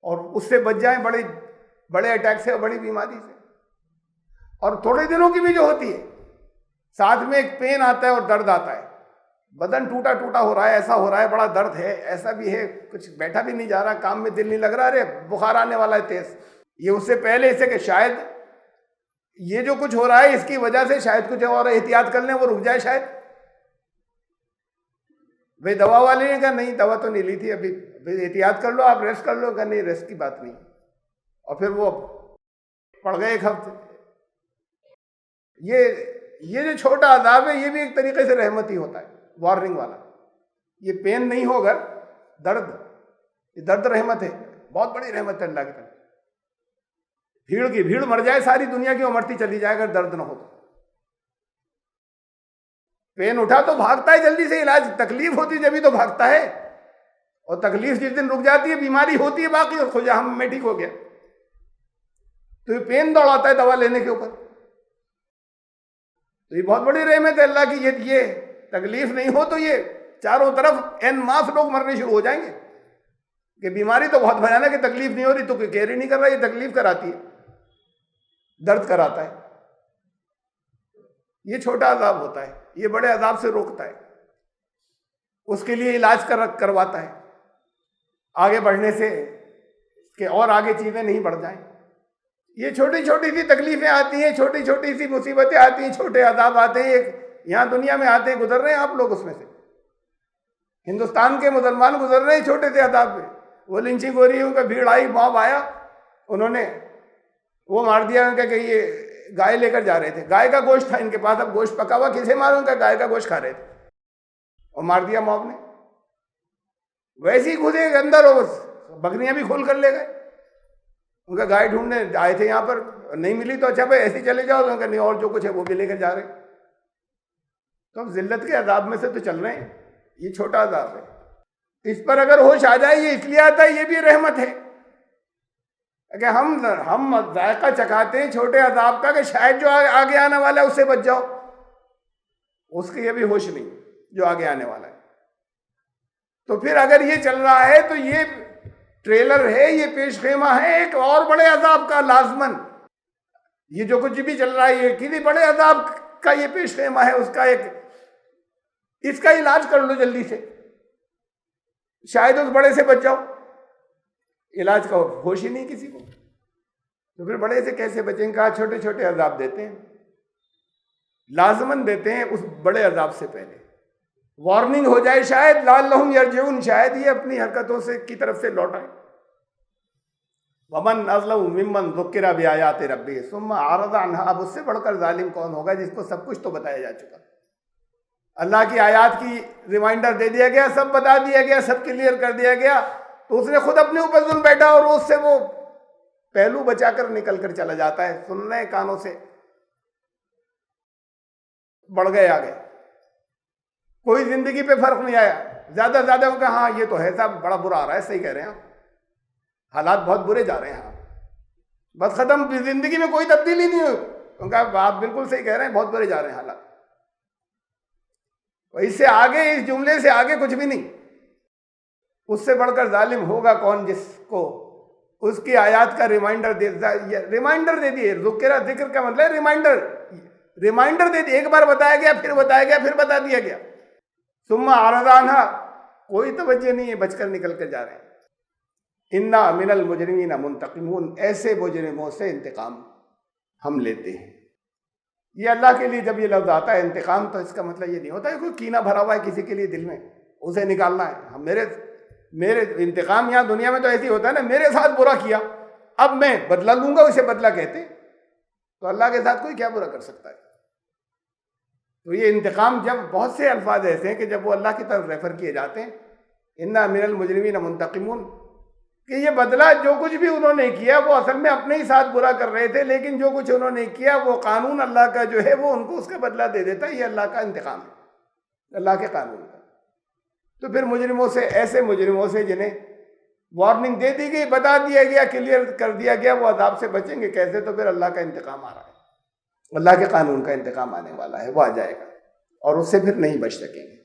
اور اس سے بچ جائیں، بڑے اٹیک سے اور بڑی بیماری سے۔ اور تھوڑے دنوں کی بھی جو ہوتی ہے، ساتھ میں ایک پین آتا ہے اور درد آتا ہے، بدن ٹوٹا ٹوٹا ہو رہا ہے، ایسا ہو رہا ہے، بڑا درد ہے، ایسا بھی ہے، کچھ بیٹھا بھی نہیں جا رہا، کام میں دل نہیں لگ رہا، ارے بخار آنے والا ہے تیز، یہ اس سے پہلے اسے کہ شاید یہ جو کچھ ہو رہا ہے اس کی وجہ سے شاید کچھ اور احتیاط کر لیں، وہ رک جائے شاید۔ بھئی دوا والے نے کہا نہیں دوا تو نہیں لی تھی، ابھی احتیاط کر لو، آپ ریسٹ کر لو، کہا نہیں ریسٹ کی بات نہیں، اور پھر وہ پڑ گئے ایک ہفتے۔ یہ جو چھوٹا عذاب ہے یہ بھی ایک طریقے سے رحمت ہی ہوتا ہے، وارننگ والا، یہ پین نہیں ہوگا، درد، یہ درد رحمت ہے، بہت بڑی رحمت ہے اللہ کی طرف۔ بھیڑ کی بھیڑ مر جائے ساری دنیا کی، وہ مرتی چلی جائے اگر درد نہ ہو تو، پین اٹھا تو بھاگتا ہے جلدی سے، علاج، تکلیف ہوتی جبھی تو بھاگتا ہے، اور تکلیف جس دن رک جاتی ہے بیماری ہوتی ہے باقی، اور خود ہم میں ٹھیک ہو گیا، تو یہ پین دوڑاتا ہے دوا لینے کے اوپر، تو یہ بہت بڑی رحمت ہے اللہ کی، یہ تکلیف نہیں ہو تو یہ چاروں طرف این ماس لوگ مرنے شروع ہو جائیں گے، کہ بیماری تو بہت بھیانک ہے، تکلیف نہیں ہو رہی تو کوئی کیئر ہی نہیں کر رہا، یہ تکلیف کراتی ہے، درد کراتا ہے، یہ چھوٹا عذاب ہوتا ہے، یہ بڑے عذاب سے روکتا ہے، اس کے لیے علاج کرواتا ہے آگے بڑھنے سے، کہ اور آگے چیزیں نہیں بڑھ جائیں۔ یہ چھوٹی چھوٹی سی تکلیفیں آتی ہیں، چھوٹی چھوٹی سی مصیبتیں آتی ہیں، چھوٹے عذاب آتے ہیں، یہاں دنیا میں آتے ہیں، گزر رہے ہیں آپ لوگ اس میں سے، ہندوستان کے مسلمان گزر رہے ہیں چھوٹے سے عذاب پہ، وہ لنچنگ ہو رہی ہے، ان کا بھیڑ آئی، موب آیا، انہوں نے وہ مار دیا کہ یہ گائے لے کر جا رہے تھے، گائے کا گوشت تھا ان کے پاس، اب گوشت پکا ہوا کسے ماروں کا، گائے کا گوشت کھا رہے تھے، اور مار دیا موب نے، ویسے ہی گھسے اندر، اور بکریاں بھی کھول کر لے گئے، ان کا گائے ڈھونڈنے آئے تھے یہاں پر، نہیں ملی تو اچھا بھائی ایسے ہی چلے جاؤ، تو نہیں اور جو کچھ ہے وہ بھی لے کر جا رہے، تو ہم ذلت کے عذاب میں سے تو چل رہے ہیں، یہ چھوٹا عذاب ہے، اس پر اگر ہوش آ جائے، یہ اس لیے آتا ہے، یہ بھی رحمت ہے کہ ہم ذائقہ چکھاتے ہیں چھوٹے عذاب کا، کہ شاید جو آگے آنے والا ہے اس سے بچ جاؤ، اس کی یہ بھی ہوش نہیں جو آگے آنے والا ہے۔ تو پھر اگر یہ چل رہا ہے تو یہ ٹریلر ہے، یہ پیش خیمہ ہے ایک اور بڑے عذاب کا لازماً، یہ جو کچھ بھی چل رہا ہے یہ کسی بڑے عذاب کا یہ پیش خیمہ ہے، اس کا علاج کر لو جلدی سے، شاید اس بڑے سے بچ جاؤ، علاج کا ہوش ہی نہیں کسی کو، تو پھر بڑے سے کیسے بچیں؟ کہا چھوٹے چھوٹے عذاب دیتے ہیں، لازماً دیتے ہیں اس بڑے عذاب سے پہلے، وارننگ ہو جائے شاید، لعلہم یرجعون، شاید یہ اپنی حرکتوں سے کی طرف سے لوٹ آئے۔ ومن اظلم ممن ذکر بآیات ربہ ثم اعرض عنہا، اب اس سے بڑھ کر ظالم کون ہوگا جس کو سب کچھ تو بتایا جا چکا، اللہ کی آیات کی ریمائنڈر دے دیا گیا، سب بتا دیا گیا، سب کلیئر کر دیا گیا، تو اس نے خود اپنے اوپر ظلم بیٹھا اور اس سے وہ پہلو بچا کر نکل کر چلا جاتا ہے، سننے کانوں سے بڑھ گئے آگے، کوئی زندگی پہ فرق نہیں آیا، زیادہ زیادہ ہو کہ ہاں یہ تو ہے صاحب بڑا برا آ رہا ہے، صحیح کہہ رہے ہیں حالات بہت برے جا رہے ہیں، بس ختم، زندگی میں کوئی تبدیلی نہیں ہوئی، ان کا آپ بالکل صحیح کہہ رہے ہیں، بہت برے جا رہے ہیں حالات، اس سے آگے، اس جملے سے آگے کچھ بھی نہیں۔ اس سے بڑھ کر ظالم ہوگا کون جس کو اس کی آیات کا ریمائنڈر دے دیے، ذکر کا مطلب ریمائنڈر دے دیے، ایک بار بتایا گیا، پھر بتایا گیا، پھر بتا دیا گیا، ثم اعرض عنہا، کوئی توجہ نہیں ہے، بچ کر نکل کر جا رہے ہیں۔ انا من المجرمین منتقمون، ایسے مجرموں سے انتقام ہم لیتے ہیں۔ یہ اللہ کے لیے جب یہ لفظ آتا ہے انتقام، تو اس کا مطلب یہ نہیں ہوتا ہے کوئی کینہ بھرا ہوا ہے کسی کے لیے دل میں، اسے نکالنا ہے۔ میرے انتقام یہاں دنیا میں تو ایسے ہی ہوتا ہے نا، میرے ساتھ برا کیا، اب میں بدلہ لوں گا، اسے بدلہ کہتے ہیں، تو اللہ کے ساتھ کوئی کیا برا کر سکتا ہے؟ تو یہ انتقام، جب بہت سے الفاظ ایسے ہیں کہ جب وہ اللہ کی طرف ریفر کیے جاتے ہیں، انا من المجرمین منتقمون، کہ یہ بدلہ جو کچھ بھی انہوں نے کیا وہ اصل میں اپنے ہی ساتھ برا کر رہے تھے، لیکن جو کچھ انہوں نے کیا وہ قانون اللہ کا جو ہے وہ ان کو اس کا بدلہ دے دیتا ہے، یہ اللہ کا انتقام ہے، اللہ کے قانون کا۔ تو پھر مجرموں سے، ایسے مجرموں سے جنہیں وارننگ دے دی گئی، بتا دیا گیا، کلیئر کر دیا گیا، وہ عذاب سے بچیں گے کیسے؟ تو پھر اللہ کا انتقام آ رہا ہے، اللہ کے قانون کا انتقام آنے والا ہے، وہ آ جائے گا اور اس سے پھر نہیں بچ سکیں گے۔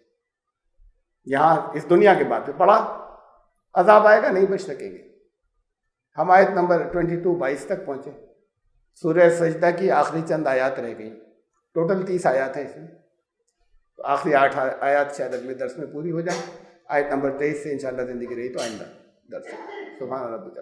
یہاں اس دنیا کے بعد بڑا عذاب آئے گا، نہیں بچ سکیں گے۔ ہم آیت نمبر 22 تک پہنچے، سورہ سجدہ کی آخری چند آیات رہ گئی، ٹوٹل 30 آیات ہیں اس میں، تو آخری 8 آیات شاید اگلے درس میں پوری ہو جائیں۔ آیت نمبر 23 سے انشاءاللہ زندگی رہی تو آئندہ درس۔ سبحان ربک۔